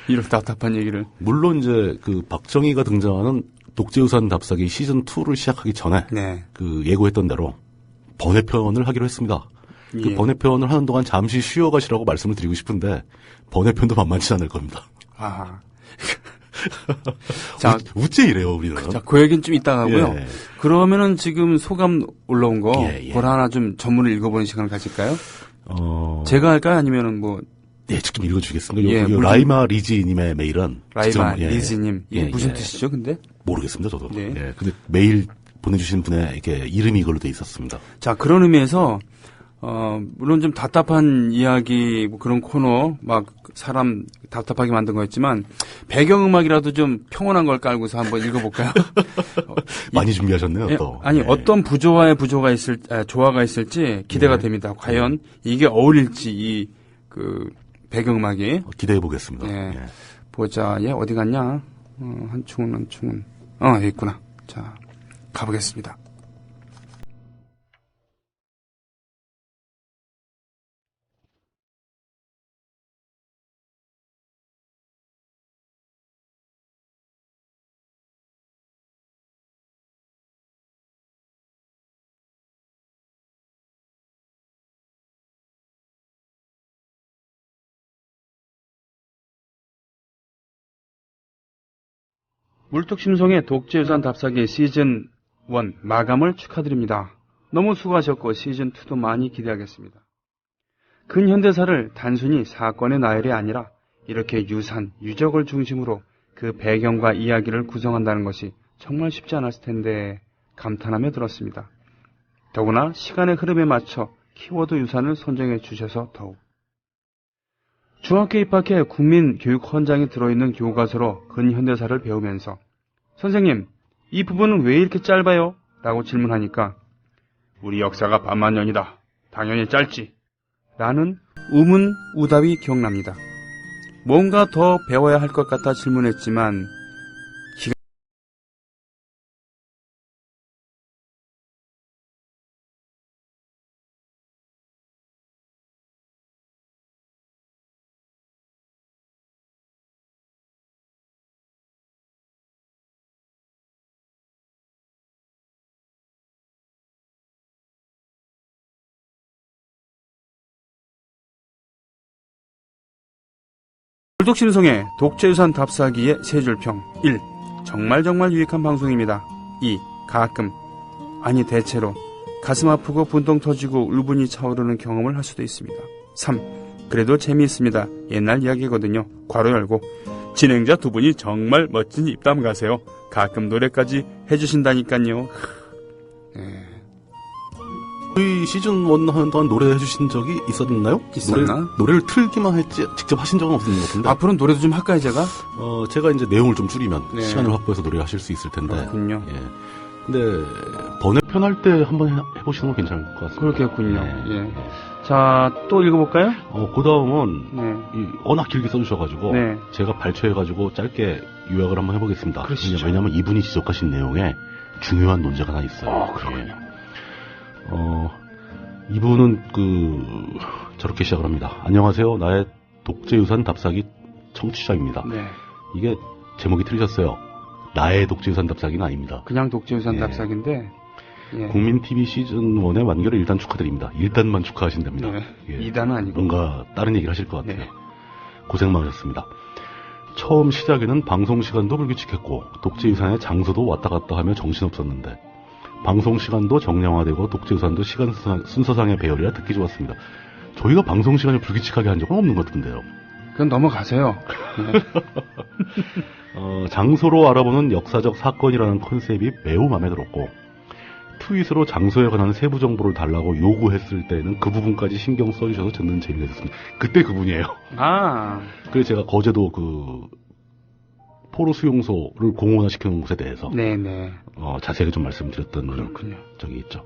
이런 답답한 얘기를.
물론 이제 박정희가 등장하는 독재우산 답사기 시즌 2를 시작하기 전에
네.
예고했던 대로 번외편을 하기로 했습니다.
예.
그 번외편을 하는 동안 잠시 쉬어가시라고 말씀을 드리고 싶은데 번외편도 만만치 않을 겁니다.
아. 자,
우째 이래요 우리는.
자, 그 얘기는 좀 이따 하고요.
예.
그러면은 지금 소감 올라온 거,
예.
그걸 하나 좀 전문을 읽어보는 시간을 가질까요? 제가 할까요? 아니면은
예, 직접 읽어주시겠습니다.
예,
라이마 리지님의 메일은
라이마
직접,
리지님 무슨 뜻이죠, 근데?
모르겠습니다, 저도.
네.
예, 근데 메일 보내주신 분의 이게 이름이 이걸로 돼 있었습니다.
자, 그런 의미에서 물론 좀 답답한 이야기 뭐 그런 코너 막 사람 답답하게 만든 거였지만 배경음악이라도 좀 평온한 걸 깔고서 한번 읽어볼까요?
많이 준비하셨네요.
예,
또.
아니 어떤 부조화의 조화가 있을지 기대가 됩니다. 과연 이게 어울릴지 이 그 배경음악이
기대해 보겠습니다.
예. 보자, 얘 어디 갔냐? 한충은 여기 있구나. 자, 가보겠습니다. 물뚝심송의 독재유산 답사기 시즌 1 마감을 축하드립니다. 너무 수고하셨고 시즌 2도 많이 기대하겠습니다. 근현대사를 단순히 사건의 나열이 아니라 이렇게 유산, 유적을 중심으로 그 배경과 이야기를 구성한다는 것이 정말 쉽지 않았을 텐데 감탄하며 들었습니다. 더구나 시간의 흐름에 맞춰 키워드 유산을 선정해 주셔서 더욱. 중학교 입학해 국민교육헌장에 들어있는 교과서로 근현대사를 배우면서 선생님, 이 부분은 왜 이렇게 짧아요? 라고 질문하니까 우리 역사가 반만년이다. 당연히 짧지. 라는 우문우답이 기억납니다. 뭔가 더 배워야 할 것 같아 질문했지만 물뚝심송의 독재유산 답사기의 세 줄평. 1. 정말 유익한 방송입니다. 2. 가끔, 아니 대체로 가슴 아프고 분통 터지고 울분이 차오르는 경험을 할 수도 있습니다. 3. 그래도 재미있습니다. 옛날 이야기거든요. 괄호 열고 진행자 두 분이 정말 멋진 입담 가세요. 가끔 노래까지 해주신다니까요. 네.
저희 시즌 1 하는 동안 노래 해주신 적이 있었나요?
있었나?
노래를 틀기만 했지 직접 하신 적은 없는 것 같은데.
앞으로는 노래도 좀 할까요, 제가?
제가 이제 내용을 좀 줄이면
네.
시간을 확보해서 노래 하실 수 있을 텐데.
그렇군요.
예. 근데 번외편 할 때 한번 해보시는 건 괜찮을 것 같습니다.
그렇겠군요.
네.
예. 자, 또 읽어볼까요?
그 다음은
네.
워낙 길게 써주셔가지고
네.
제가 발췌해가지고 짧게 요약을 한번 해보겠습니다.
그러시죠.
왜냐하면 이분이 지적하신 내용에 중요한 논제가 하나 있어요.
그렇군요.
이분은 저렇게 시작을 합니다. 안녕하세요. 나의 독재유산 답사기 청취자입니다.
네.
이게 제목이 틀리셨어요. 나의 독재유산 답사기는 아닙니다.
그냥 독재유산 답사기인데. 예.
국민TV 시즌 1의 완결을 일단 축하드립니다. 일단만 축하하신답니다.
네.
예.
2단은 아니고.
뭔가 다른 얘기를 하실 것 같아요.
네.
고생 많으셨습니다. 처음 시작에는 방송 시간도 불규칙했고 독재유산의 장소도 왔다 갔다 하며 정신없었는데 방송 시간도 정량화되고 독재유산도 시간 순서상의 배열이라 듣기 좋았습니다. 저희가 방송 시간을 불규칙하게 한 적은 없는 것 같은데요.
그건 넘어가세요. 네.
장소로 알아보는 역사적 사건이라는 컨셉이 매우 마음에 들었고 트윗으로 장소에 관한 세부 정보를 달라고 요구했을 때는 그 부분까지 신경 써주셔서 듣는 재미가 있었습니다. 그때 그분이에요. 그래서 제가 거제도 포로 수용소를 공원화시키는 곳에 대해서
네네.
자세하게 좀 말씀드렸던
그렇군요.
적이 있죠.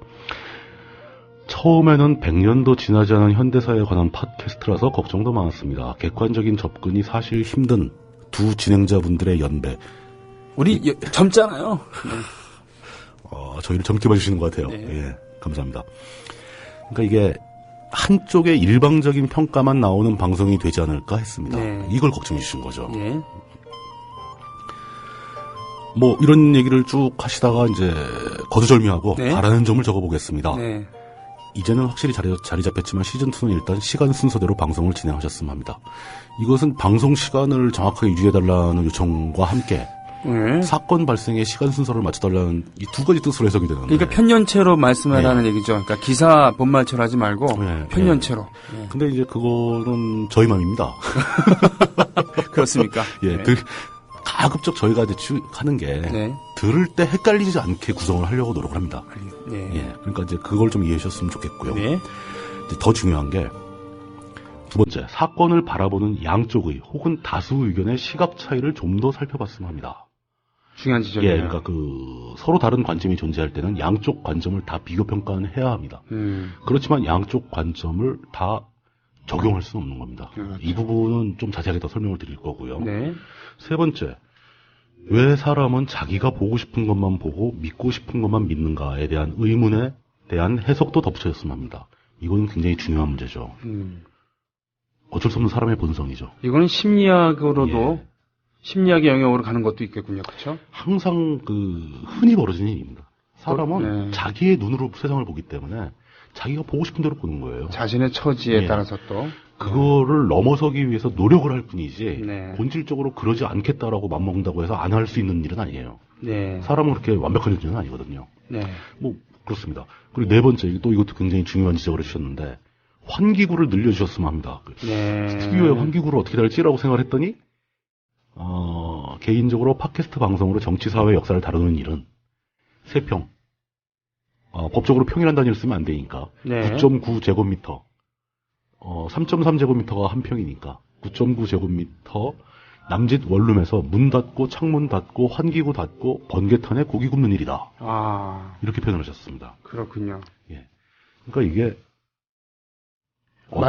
처음에는 100년도 지나지 않은 현대사에 관한 팟캐스트라서 걱정도 많았습니다. 객관적인 접근이 사실 힘든 두 진행자분들의 연배.
우리 젊잖아요. 네.
저희를 젊게 봐주시는 것 같아요.
네.
예, 감사합니다. 그러니까 이게 한쪽의 일방적인 평가만 나오는 방송이 되지 않을까 했습니다.
네.
이걸 걱정해 주신 거죠.
네.
뭐 이런 얘기를 쭉 하시다가 이제 거두절미하고
네.
바라는 점을 적어보겠습니다.
네.
이제는 확실히 자리 잡혔지만 시즌2는 일단 시간 순서대로 방송을 진행하셨으면 합니다. 이것은 방송 시간을 정확하게 유지해달라는 요청과 함께 사건 발생의 시간 순서를 맞춰달라는 이 두 가지 뜻으로 해석이 되는데.
그러니까 편년체로 말씀하라는 얘기죠. 그러니까 기사 본말처럼 하지 말고 편년체로.
근데 이제 그거는 저희 맘입니다.
그렇습니까?
예, 가급적 저희가 이제 하는 게 들을 때 헷갈리지 않게 구성을 하려고 노력을 합니다. 예, 그러니까 이제 그걸 좀 이해해 주셨으면 좋겠고요. 이제 더 중요한 게 두 번째, 사건을 바라보는 양쪽의 혹은 다수 의견의 시각 차이를 좀 더 살펴봤으면 합니다.
중요한 지점이에요.
예, 그러니까 서로 다른 관점이 존재할 때는 양쪽 관점을 다 비교 평가는 해야 합니다. 그렇지만 양쪽 관점을 다 적용할 수는 없는 겁니다. 그렇죠. 이 부분은 좀 자세하게 더 설명을 드릴 거고요. 세 번째, 왜 사람은 자기가 보고 싶은 것만 보고 믿고 싶은 것만 믿는가에 대한 의문에 대한 해석도 덧붙여졌으면 합니다. 이건 굉장히 중요한 문제죠. 어쩔 수 없는 사람의 본성이죠.
이거는 심리학으로도 심리학의 영역으로 가는 것도 있겠군요. 그렇죠?
항상 흔히 벌어지는 일입니다. 사람은 자기의 눈으로 세상을 보기 때문에 자기가 보고 싶은 대로 보는 거예요.
자신의 처지에 따라서 또
그거를 넘어서기 위해서 노력을 할 뿐이지 본질적으로 그러지 않겠다라고 맘먹는다고 해서 안 할 수 있는 일은 아니에요. 사람은 그렇게 완벽한 존재는 아니거든요. 뭐 그렇습니다. 그리고 네 번째, 또 이것도 굉장히 중요한 지적을 해주셨는데 환기구를 늘려주셨으면 합니다. 스튜디오의 환기구를 어떻게 달지라고 생각을 했더니 개인적으로 팟캐스트 방송으로 정치, 사회, 역사를 다루는 일은 3평. 법적으로 평이라는 단위를 쓰면 안 되니까 9.9제곱미터 3.3제곱미터가 한 평이니까 9.9제곱미터 남짓 원룸에서 문 닫고 창문 닫고 환기구 닫고 번개탄에 고기 굽는 일이다. 이렇게 표현을 하셨습니다.
그렇군요.
예. 그러니까 이게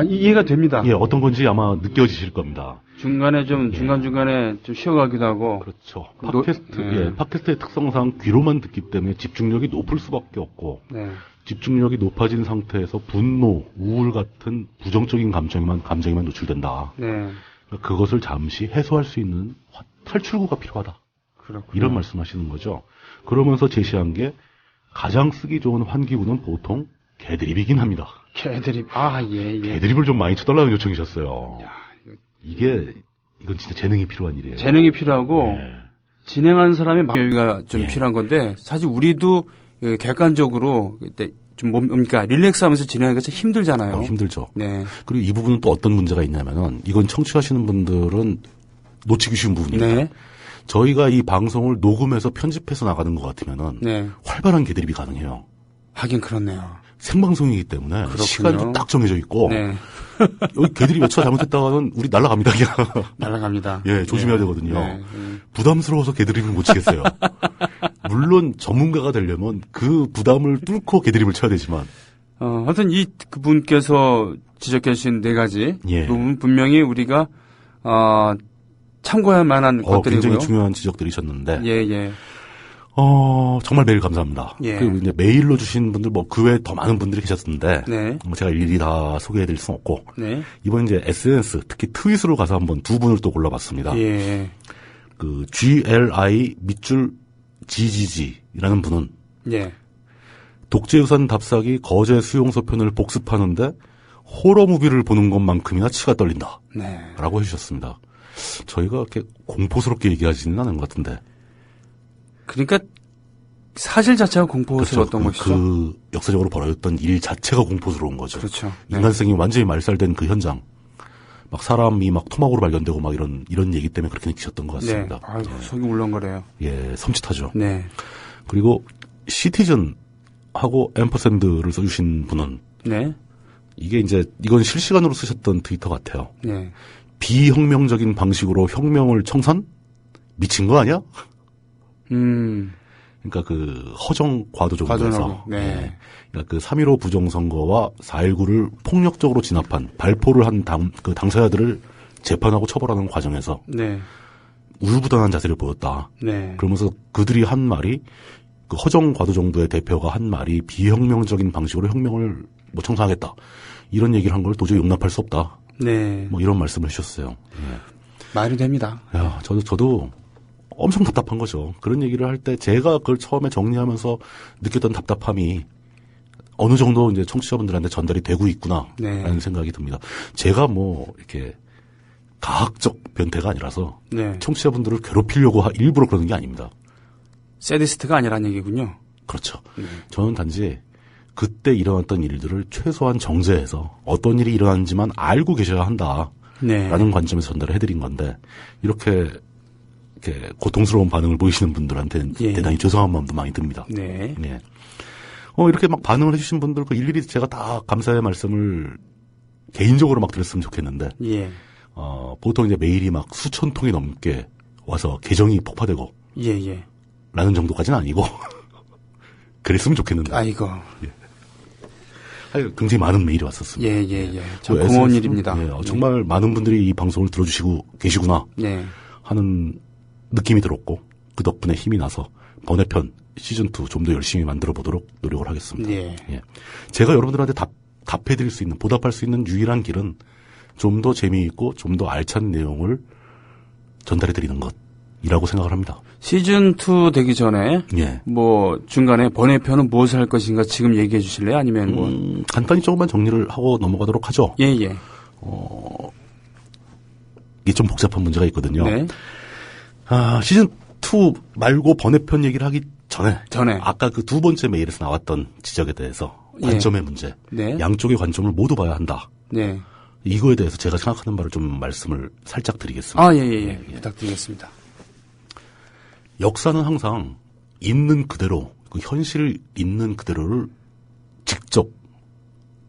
이해가 됩니다.
예, 어떤 건지 아마 느껴지실 겁니다.
중간에 중간중간에 좀 쉬어가기도 하고.
그렇죠. 팟캐스트의 특성상 귀로만 듣기 때문에 집중력이 높을 수밖에 없고, 집중력이 높아진 상태에서 분노, 우울 같은 부정적인 감정에만 노출된다. 그것을 잠시 해소할 수 있는 탈출구가 필요하다.
그렇군요.
이런 말씀하시는 거죠. 그러면서 제시한 게 가장 쓰기 좋은 환기구는 보통 개드립이긴 합니다.
개드립.
개드립을 좀 많이 쳐달라는 요청이셨어요. 이건 진짜 재능이 필요한 일이에요.
재능이 필요하고 진행하는 사람의 마음이 좀 필요한 건데 사실 우리도 객관적으로 좀 뭡니까 릴렉스하면서 진행하기가 참 힘들잖아요.
힘들죠. 그리고 이 부분은 또 어떤 문제가 있냐면은 이건 청취하시는 분들은 놓치기 쉬운 부분입니다. 저희가 이 방송을 녹음해서 편집해서 나가는 것 같으면은 활발한 개드립이 가능해요.
하긴 그렇네요.
생방송이기 때문에 시간도 딱 정해져 있고 여기 개들이 몇 차 잘못했다가는 우리 날아갑니다.
날아갑니다.
예, 조심해야 되거든요. 부담스러워서 개드립을 못 치겠어요. 물론 전문가가 되려면 그 부담을 뚫고 개드립을 쳐야 되지만
하여튼 그분께서 지적해 주신 4가지 부분 분명히 우리가 참고할 만한 것들이고요.
굉장히 중요한 지적들이셨는데 정말 메일 감사합니다. 그리고 이제 메일로 주신 분들 그 외에 더 많은 분들이 계셨는데 제가 일일이 다 소개해드릴 수는 없고 이번 이제 SNS 특히 트윗으로 가서 한번 2분을 또 골라봤습니다. GLI 밑줄 GGG라는 분은 독재유산 답사기 거제 수용소 편을 복습하는데 호러 무비를 보는 것만큼이나 치가 떨린다. 라고 해주셨습니다. 저희가 이렇게 공포스럽게 얘기하지는 않은 것 같은데.
그러니까 사실 자체가 공포스러웠던 것이죠.
역사적으로 벌어졌던 일 자체가 공포스러운 거죠.
그렇죠.
인간성이 완전히 말살된 그 현장. 막 사람이 막 토막으로 발견되고 막 이런 얘기 때문에 그렇게 느끼셨던 것 같습니다.
아이고, 속이 울렁거려요.
섬찟하죠. 그리고 시티즌하고 앰퍼샌드를 써주신 분은 이건 실시간으로 쓰셨던 트위터 같아요. 비혁명적인 방식으로 혁명을 청산? 미친 거 아니야? 그러니까 허정 과도정부에서 그러니까 3.15 부정선거와 4.19를 폭력적으로 진압한 발포를 한 당사자들을 재판하고 처벌하는 과정에서 우유부단한 자세를 보였다. 그러면서 그들이 한 말이 허정 과도정부의 대표가 한 말이 비혁명적인 방식으로 혁명을 청산하겠다. 이런 얘기를 한 걸 도저히 용납할 수 없다. 이런 말씀을 해주셨어요.
말이 됩니다.
저도 엄청 답답한 거죠. 그런 얘기를 할 때 제가 그걸 처음에 정리하면서 느꼈던 답답함이 어느 정도 이제 청취자분들한테 전달이 되고 있구나라는 생각이 듭니다. 제가 이렇게 가학적 변태가 아니라서
네.
청취자분들을 괴롭히려고 일부러 그러는 게 아닙니다.
세디스트가 아니라는 얘기군요.
그렇죠. 저는 단지 그때 일어났던 일들을 최소한 정제해서 어떤 일이 일어났는지만 알고 계셔야 한다.
네.
라는 관점에서 전달을 해드린 건데 이렇게 고통스러운 반응을 보이시는 분들한테는
예.
대단히 죄송한 마음도 많이 듭니다.
네.
네. 이렇게 막 반응을 해주신 분들 일일이 제가 다 감사의 말씀을 개인적으로 막 드렸으면 좋겠는데
예.
보통 이제 메일이 막 수천 통이 넘게 와서 계정이 폭파되고
예.
라는 정도까지는 아니고 그랬으면 좋겠는데.
아이고.
예. 굉장히 많은 메일이 왔었습니다.
예. 참 고마운 일입니다.
예, 정말 많은 분들이 이 방송을 들어주시고 계시구나
네.
하는 느낌이 들었고 그 덕분에 힘이 나서 번외편 시즌2 좀 더 열심히 만들어 보도록 노력을 하겠습니다.
예.
제가 여러분들한테 답해드릴 수 있는, 보답할 수 있는 유일한 길은 좀 더 재미있고 좀 더 알찬 내용을 전달해드리는 것이라고 생각을 합니다.
시즌2 되기 전에
예.
뭐 중간에 번외편은 무엇을 할 것인가 지금 얘기해 주실래요? 아니면
간단히 조금만 정리를 하고 넘어가도록 하죠.
예.
이게 좀 복잡한 문제가 있거든요.
네.
시즌2 말고 번외편 얘기를 하기 전에 아까 그 두 번째 메일에서 나왔던 지적에 대해서 관점의 문제,
네.
양쪽의 관점을 모두 봐야 한다.
네.
이거에 대해서 제가 생각하는 바를 좀 말씀을 살짝 드리겠습니다.
예. 부탁드리겠습니다.
역사는 항상 있는 그대로, 그 현실을 있는 그대로를 직접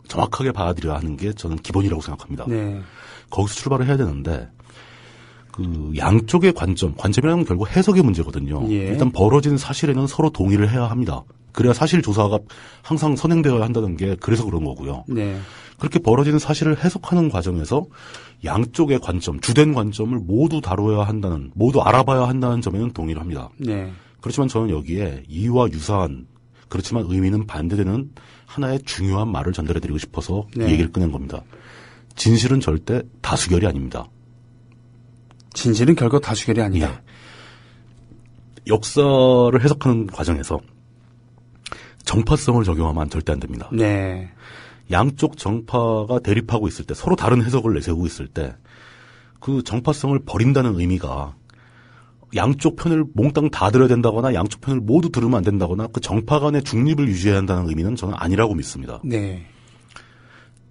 정확하게 받아들여야 하는 게 저는 기본이라고 생각합니다.
네.
거기서 출발을 해야 되는데 그 양쪽의 관점이라는 건 결국 해석의 문제거든요.
예.
일단 벌어진 사실에는 서로 동의를 해야 합니다. 그래야 사실 조사가 항상 선행되어야 한다는 게 그래서 그런 거고요.
네.
그렇게 벌어지는 사실을 해석하는 과정에서 양쪽의 관점, 주된 관점을 모두 다뤄야 한다는, 모두 알아봐야 한다는 점에는 동의를 합니다.
네.
그렇지만 저는 여기에 이와 유사한, 그렇지만 의미는 반대되는 하나의 중요한 말을 전달해드리고 싶어서 이 얘기를 꺼낸 겁니다. 진실은 절대 다수결이 아닙니다.
진실은 결국 다수결이 아니다.
예. 역사를 해석하는 과정에서 정파성을 적용하면 절대 안 됩니다.
네.
양쪽 정파가 대립하고 있을 때 서로 다른 해석을 내세우고 있을 때 그 정파성을 버린다는 의미가 양쪽 편을 몽땅 다 들어야 된다거나 양쪽 편을 모두 들으면 안 된다거나 그 정파 간의 중립을 유지해야 한다는 의미는 저는 아니라고 믿습니다.
네.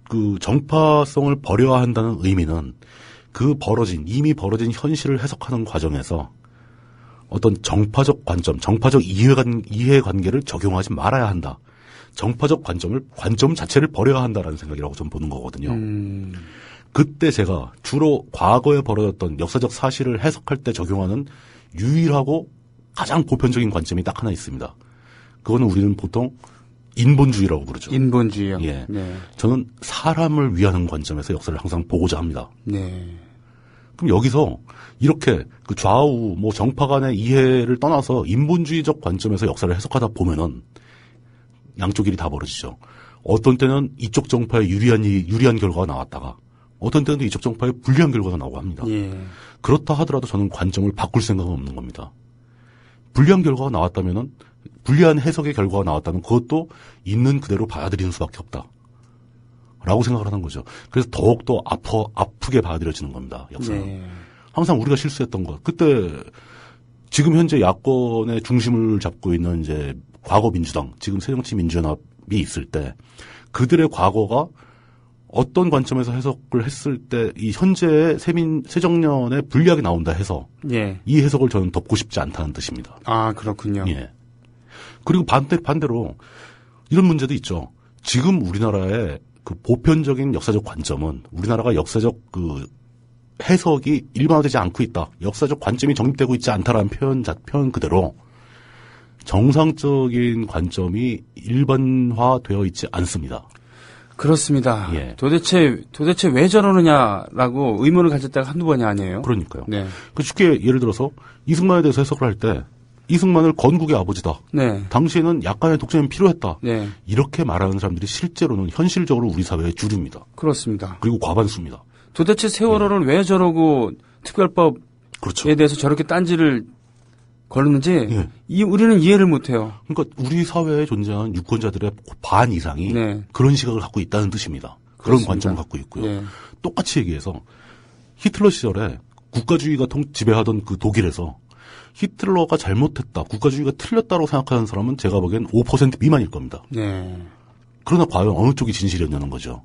그 정파성을 버려야 한다는 의미는 그 이미 벌어진 현실을 해석하는 과정에서 어떤 정파적 관점, 정파적 이해관계를 적용하지 말아야 한다. 정파적 관점 자체를 버려야 한다라는 생각이라고 좀 보는 거거든요. 그때 제가 주로 과거에 벌어졌던 역사적 사실을 해석할 때 적용하는 유일하고 가장 보편적인 관점이 딱 하나 있습니다. 그거는 우리는 보통 인본주의라고 부르죠.
인본주의요?
예.
네.
저는 사람을 위하는 관점에서 역사를 항상 보고자 합니다.
네.
그럼 여기서 이렇게 그 좌우 정파 간의 이해를 떠나서 인본주의적 관점에서 역사를 해석하다 보면은 양쪽 일이 다 벌어지죠. 어떤 때는 이쪽 정파에 유리한 결과가 나왔다가 어떤 때는 이쪽 정파에 불리한 결과가 나오고 합니다.
예.
그렇다 하더라도 저는 관점을 바꿀 생각은 없는 겁니다. 불리한 결과가 나왔다면은 불리한 해석의 결과가 나왔다면 그것도 있는 그대로 받아들이는 수밖에 없다. 라고 생각을 하는 거죠. 그래서 더욱더 아프게 받아들여지는 겁니다. 역사는.
네.
항상 우리가 실수했던 것. 그때 지금 현재 야권의 중심을 잡고 있는 이제 과거 민주당, 지금 새정치민주연합이 있을 때 그들의 과거가 어떤 관점에서 해석을 했을 때 이 현재의 새정년에 불리하게 나온다 해서
예.
이 해석을 저는 덮고 싶지 않다는 뜻입니다.
아, 그렇군요.
예. 그리고 반대로 이런 문제도 있죠. 지금 우리나라의 그 보편적인 역사적 관점은 우리나라가 역사적 그 해석이 일반화되지 않고 있다. 역사적 관점이 정립되고 있지 않다라는 표현 그대로 정상적인 관점이 일반화되어 있지 않습니다.
그렇습니다.
예.
도대체 왜 저러느냐라고 의문을 가질 때가 한두 번이 아니에요.
그러니까요.
네.
그 쉽게 예를 들어서 이승만에 대해서 해석을 할 때 이승만을 건국의 아버지다.
네.
당시에는 약간의 독재는 필요했다.
네.
이렇게 말하는 사람들이 실제로는 현실적으로 우리 사회의 주류입니다.
그렇습니다.
그리고 과반수입니다.
도대체 세월호를 왜 저러고 특별법에
그렇죠.
대해서 저렇게 딴지를 걸었는지 우리는 이해를 못해요.
그러니까 우리 사회에 존재하는 유권자들의 반 이상이
네.
그런 시각을 갖고 있다는 뜻입니다. 그런
그렇습니다.
관점을 갖고 있고요.
네.
똑같이 얘기해서 히틀러 시절에 국가주의가 지배하던 그 독일에서 히틀러가 잘못했다, 국가주의가 틀렸다고 생각하는 사람은 제가 보기엔 5% 미만일 겁니다.
네.
그러나 과연 어느 쪽이 진실이었냐는 거죠.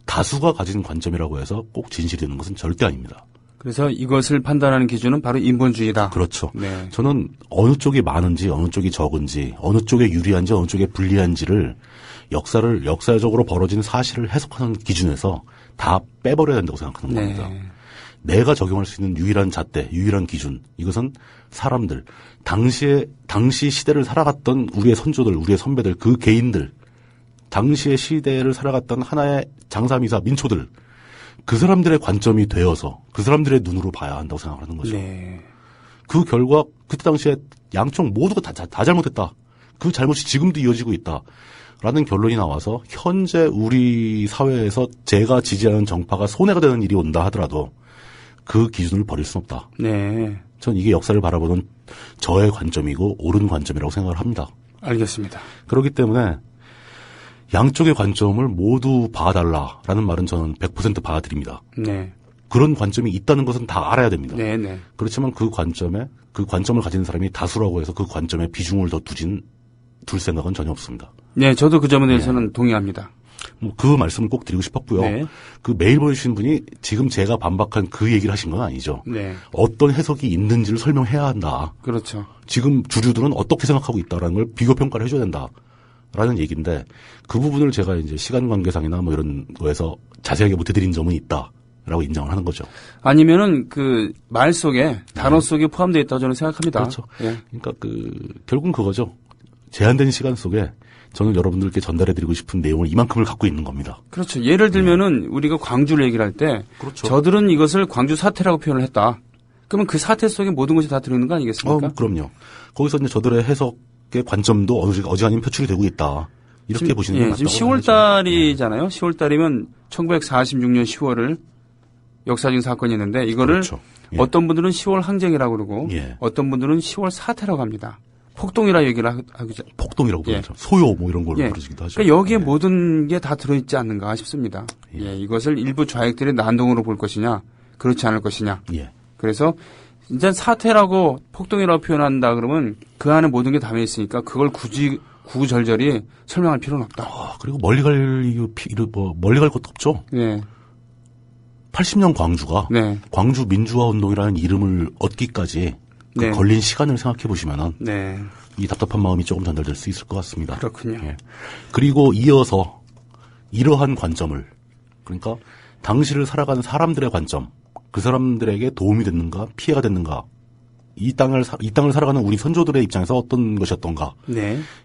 다수가 가진 관점이라고 해서 꼭 진실이 되는 것은 절대 아닙니다.
그래서 이것을 판단하는 기준은 바로 인본주의다.
그렇죠.
네.
저는 어느 쪽이 많은지, 어느 쪽이 적은지, 어느 쪽에 유리한지, 어느 쪽에 불리한지를 역사적으로 벌어진 사실을 해석하는 기준에서 다 빼버려야 된다고 생각하는
네.
겁니다. 내가 적용할 수 있는 유일한 잣대, 유일한 기준, 이것은 사람들, 당시 시대를 살아갔던 우리의 선조들, 우리의 선배들, 그 개인들, 당시의 시대를 살아갔던 하나의 장사미사 민초들, 그 사람들의 관점이 되어서 그 사람들의 눈으로 봐야 한다고 생각하는 거죠.
네.
그 결과 그때 당시에 양쪽 모두가 다 잘못했다. 그 잘못이 지금도 이어지고 있다. 라는 결론이 나와서 현재 우리 사회에서 제가 지지하는 정파가 손해가 되는 일이 온다 하더라도 그 기준을 버릴 수는 없다.
네.
전 이게 역사를 바라보는 저의 관점이고 옳은 관점이라고 생각을 합니다.
알겠습니다.
그렇기 때문에 양쪽의 관점을 모두 봐달라라는 말은 저는 100% 봐드립니다.
네.
그런 관점이 있다는 것은 다 알아야 됩니다.
네, 네.
그렇지만 그 관점을 가진 사람이 다수라고 해서 그 관점에 비중을 더 둘 생각은 전혀 없습니다.
네, 저도 그 점에 대해서는 동의합니다.
그 말씀을 꼭 드리고 싶었고요.
네.
그 메일 보내주신 분이 지금 제가 반박한 그 얘기를 하신 건 아니죠.
네.
어떤 해석이 있는지를 설명해야 한다.
그렇죠.
지금 주류들은 어떻게 생각하고 있다라는 걸 비교평가를 해줘야 된다라는 얘기인데 그 부분을 제가 이제 시간 관계상이나 뭐 이런 거에서 자세하게 못해드린 점은 있다라고 인정을 하는 거죠.
아니면은 그 말 속에 단어 속에 포함되어 있다고 저는 생각합니다.
그렇죠.
예.
그러니까 결국은 그거죠. 제한된 시간 속에 저는 여러분들께 전달해드리고 싶은 내용을 이만큼을 갖고 있는 겁니다.
그렇죠. 예를 들면은 우리가 광주를 얘기를 할 때
그렇죠.
저들은 이것을 광주 사태라고 표현을 했다. 그러면 그 사태 속에 모든 것이 다 들어있는 거 아니겠습니까?
그럼요. 거기서 이제 저들의 해석의 관점도 어지간히 표출이 되고 있다. 이렇게
지금,
보시는 게 맞다고
지금 10월 달이잖아요. 10월 달이면 1946년 10월을 역사적인 사건이 있는데 이거를
그렇죠. 예.
어떤 분들은 10월 항쟁이라고 그러고
예.
어떤 분들은 10월 사태라고 합니다. 폭동이라 얘기를 하죠.
폭동이라고 부르죠. 소요 뭐 이런 걸로 부르기도 하죠.
그러니까 여기에 모든 게 다 들어있지 않는가 싶습니다. 이것을 일부 좌익들의 난동으로 볼 것이냐 그렇지 않을 것이냐. 그래서 이제 사태라고 폭동이라고 표현한다 그러면 그 안에 모든 게 담겨 있으니까 그걸 굳이 구구절절히 설명할 필요는 없다.
그리고 멀리 갈 것도 없죠.
네.
80년 광주가 광주 민주화 운동이라는 이름을 얻기까지 걸린 시간을 생각해 보시면은 이 답답한 마음이 조금 전달될 수 있을 것 같습니다.
그렇군요.
그리고 이어서 이러한 관점을 그러니까 당시를 살아가는 사람들의 관점, 그 사람들에게 도움이 됐는가, 피해가 됐는가, 이 땅을 살아가는 우리 선조들의 입장에서 어떤 것이었던가,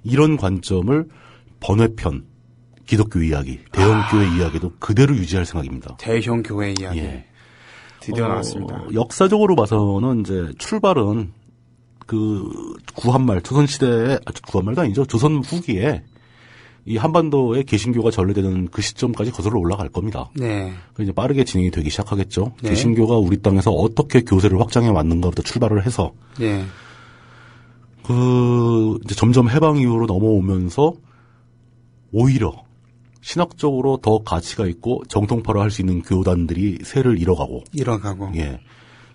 이런 관점을 번외편 기독교 이야기, 대형교회 이야기도 그대로 유지할 생각입니다.
대형교회 이야기. 드디어 나왔습니다.
역사적으로 봐서는 이제 출발은 그 구한말도 아니죠. 조선 후기에 이 한반도에 개신교가 전래되는 그 시점까지 거슬러 올라갈 겁니다. 이제 빠르게 진행이 되기 시작하겠죠. 개신교가 우리 땅에서 어떻게 교세를 확장해 왔는가부터 출발을 해서 이제 점점 해방 이후로 넘어오면서 오히려 신학적으로 더 가치가 있고 정통파로 할 수 있는 교단들이 세를 잃어가고.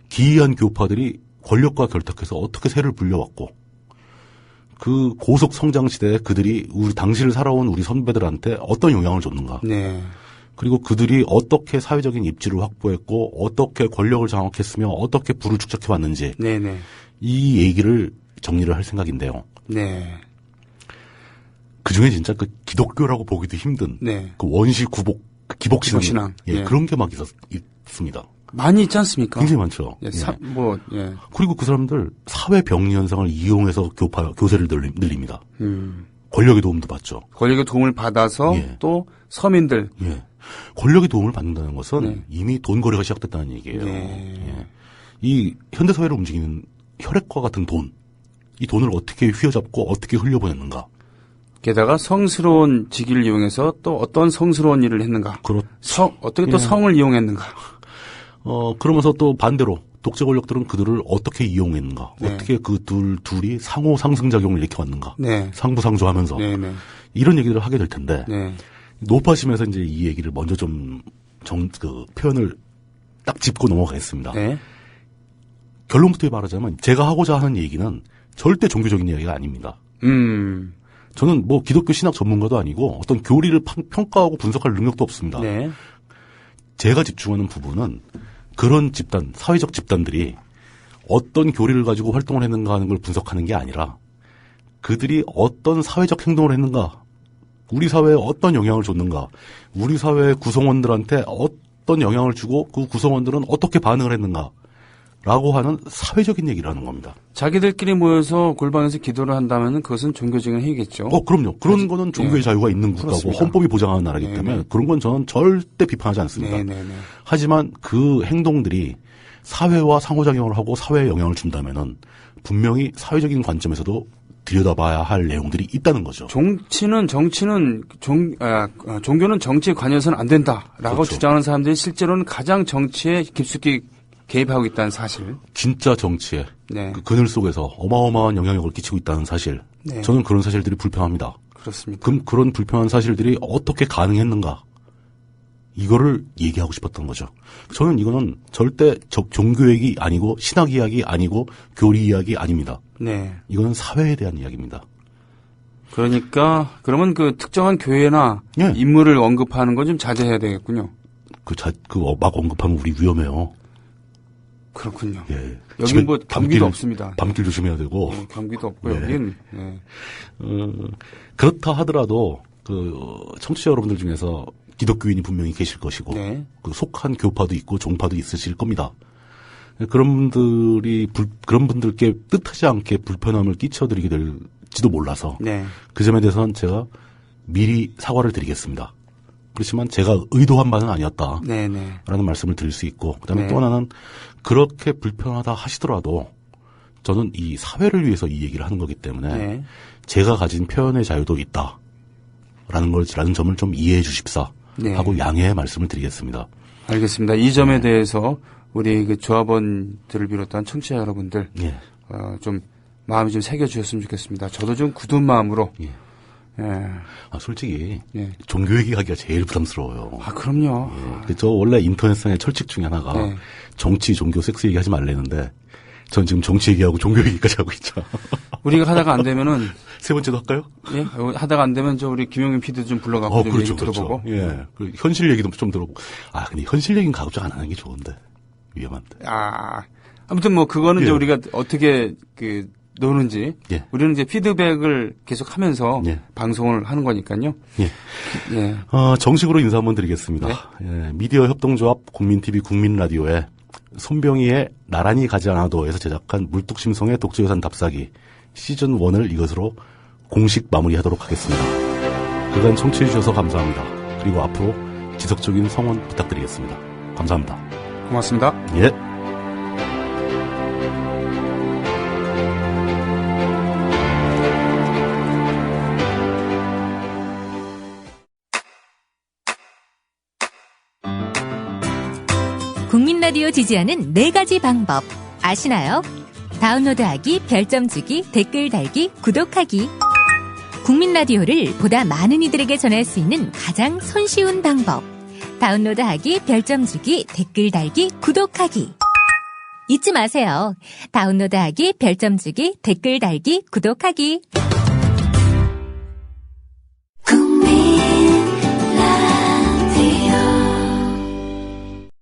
기이한 교파들이 권력과 결탁해서 어떻게 세를 불려왔고, 그 고속 성장 시대에 그들이 우리 당시를 살아온 우리 선배들한테 어떤 영향을 줬는가. 그리고 그들이 어떻게 사회적인 입지를 확보했고, 어떻게 권력을 장악했으며, 어떻게 부를 축적해 왔는지. 이 얘기를 정리를 할 생각인데요. 그 중에 진짜 그 기독교라고 보기도 힘든 그 원시 기복신앙 그런 게 막 있습니다.
많이 있지 않습니까?
굉장히 많죠. 그리고 그 사람들 사회 병리 현상을 이용해서 교세를 늘립니다. 권력의 도움도 받죠.
권력의 도움을 받아서 또 서민들.
권력의 도움을 받는다는 것은 이미 돈 거래가 시작됐다는 얘기예요. 이 현대 사회를 움직이는 혈액과 같은 돈, 이 돈을 어떻게 휘어잡고 어떻게 흘려보냈는가.
게다가 성스러운 직위를 이용해서 또 어떤 성스러운 일을 했는가. 어떻게 또 성을 이용했는가.
그러면서 또 반대로 독재 권력들은 그들을 어떻게 이용했는가. 어떻게 그 둘이 상호 상승작용을 일으켜왔는가. 상부상조하면서. 이런 얘기들을 하게 될 텐데. 높아심에서 이제 이 얘기를 먼저 좀 표현을 딱 짚고 넘어가겠습니다.
네.
결론부터 말하자면 제가 하고자 하는 얘기는 절대 종교적인 이야기가 아닙니다. 저는 뭐 기독교 신학 전문가도 아니고 어떤 교리를 평가하고 분석할 능력도 없습니다.
네.
제가 집중하는 부분은 그런 집단, 사회적 집단들이 어떤 교리를 가지고 활동을 했는가 하는 걸 분석하는 게 아니라 그들이 어떤 사회적 행동을 했는가, 우리 사회에 어떤 영향을 줬는가, 우리 사회 구성원들한테 어떤 영향을 주고 그 구성원들은 어떻게 반응을 했는가 라고 하는 사회적인 얘기를 하는 겁니다.
자기들끼리 모여서 골방에서 기도를 한다면 그것은 종교적인 행위겠죠.
그럼요. 그런 거는 종교의 자유가 있는 국가고
그렇습니다.
헌법이 보장하는 나라이기 때문에 그런 건 저는 절대 비판하지 않습니다. 하지만 그 행동들이 사회와 상호작용을 하고 사회에 영향을 준다면은 분명히 사회적인 관점에서도 들여다봐야 할 내용들이 있다는 거죠.
종교는 정치에 관여해서는 안 된다라고
그렇죠.
주장하는 사람들이 실제로는 가장 정치에 깊숙이 개입하고 있다는 사실.
진짜 정치에 그 그늘 속에서 어마어마한 영향력을 끼치고 있다는 사실. 저는 그런 사실들이 불편합니다.
그렇습니다.
그럼 그런 불편한 사실들이 어떻게 가능했는가? 이거를 얘기하고 싶었던 거죠. 저는 이거는 절대 종교 얘기 아니고 신학 이야기 아니고 교리 이야기 아닙니다.
네.
이거는 사회에 대한 이야기입니다.
그러니까 그러면 그 특정한 교회나 인물을 언급하는 건 좀 자제해야 되겠군요.
막 언급하면 우리 위험해요.
그렇군요.
예.
여기 뭐 경비도 없습니다.
밤길 조심해야 되고.
경비도 없고 여기는.
그렇다 하더라도 청취자 여러분들 중에서 기독교인이 분명히 계실 것이고 그 속한 교파도 있고 종파도 있으실 겁니다. 그런 분들께 뜻하지 않게 불편함을 끼쳐드리게 될지도 몰라서 그 점에 대해서는 제가 미리 사과를 드리겠습니다. 그렇지만 제가 의도한 바는 아니었다. 라는 말씀을 드릴 수 있고 그다음에 또 하나는 그렇게 불편하다 하시더라도 저는 이 사회를 위해서 이 얘기를 하는 거기 때문에 제가 가진 표현의 자유도 있다. 라는 점을 좀 이해해 주십사 하고 양해의 말씀을 드리겠습니다.
알겠습니다. 이 점에 대해서 우리 그 조합원들을 비롯한 청취자 여러분들 좀 마음이 좀 새겨주셨으면 좋겠습니다. 저도 좀 굳은 마음으로.
솔직히 종교 얘기하기가 제일 부담스러워요.
그럼요.
저 원래 인터넷상의 철칙 중에 하나가 정치, 종교, 섹스 얘기하지 말라는데 전 지금 정치 얘기하고 종교 얘기까지 하고 있죠.
우리가 하다가 안 되면은
세 번째도 할까요?
예, 하다가 안 되면 우리 김용민 PD도 좀 불러갖고 좀 얘기 들어보고.
예, 그 현실 얘기도 좀 들어보고. 근데 현실 얘기는 가급적 안 하는 게 좋은데 위험한데.
아무튼 뭐 그거는 이제 우리가 어떻게 노는지 우리는 이제 피드백을 계속하면서 방송을 하는 거니까요.
정식으로 인사 한번 드리겠습니다. 미디어 협동조합 국민TV 국민라디오에 손병희의 나란히 가지 않아도에서 제작한 물뚝심송의 독재유산 답사기 시즌 1을 이것으로 공식 마무리하도록 하겠습니다. 그간 청취해 주셔서 감사합니다. 그리고 앞으로 지속적인 성원 부탁드리겠습니다. 감사합니다.
고맙습니다.
예.
국민라디오 지지하는 4가지 방법 아시나요? 다운로드하기, 별점 주기, 댓글 달기, 구독하기. 국민라디오를 보다 많은 이들에게 전할 수 있는 가장 손쉬운 방법. 다운로드하기, 별점 주기, 댓글 달기, 구독하기. 잊지 마세요. 다운로드하기, 별점 주기, 댓글 달기, 구독하기.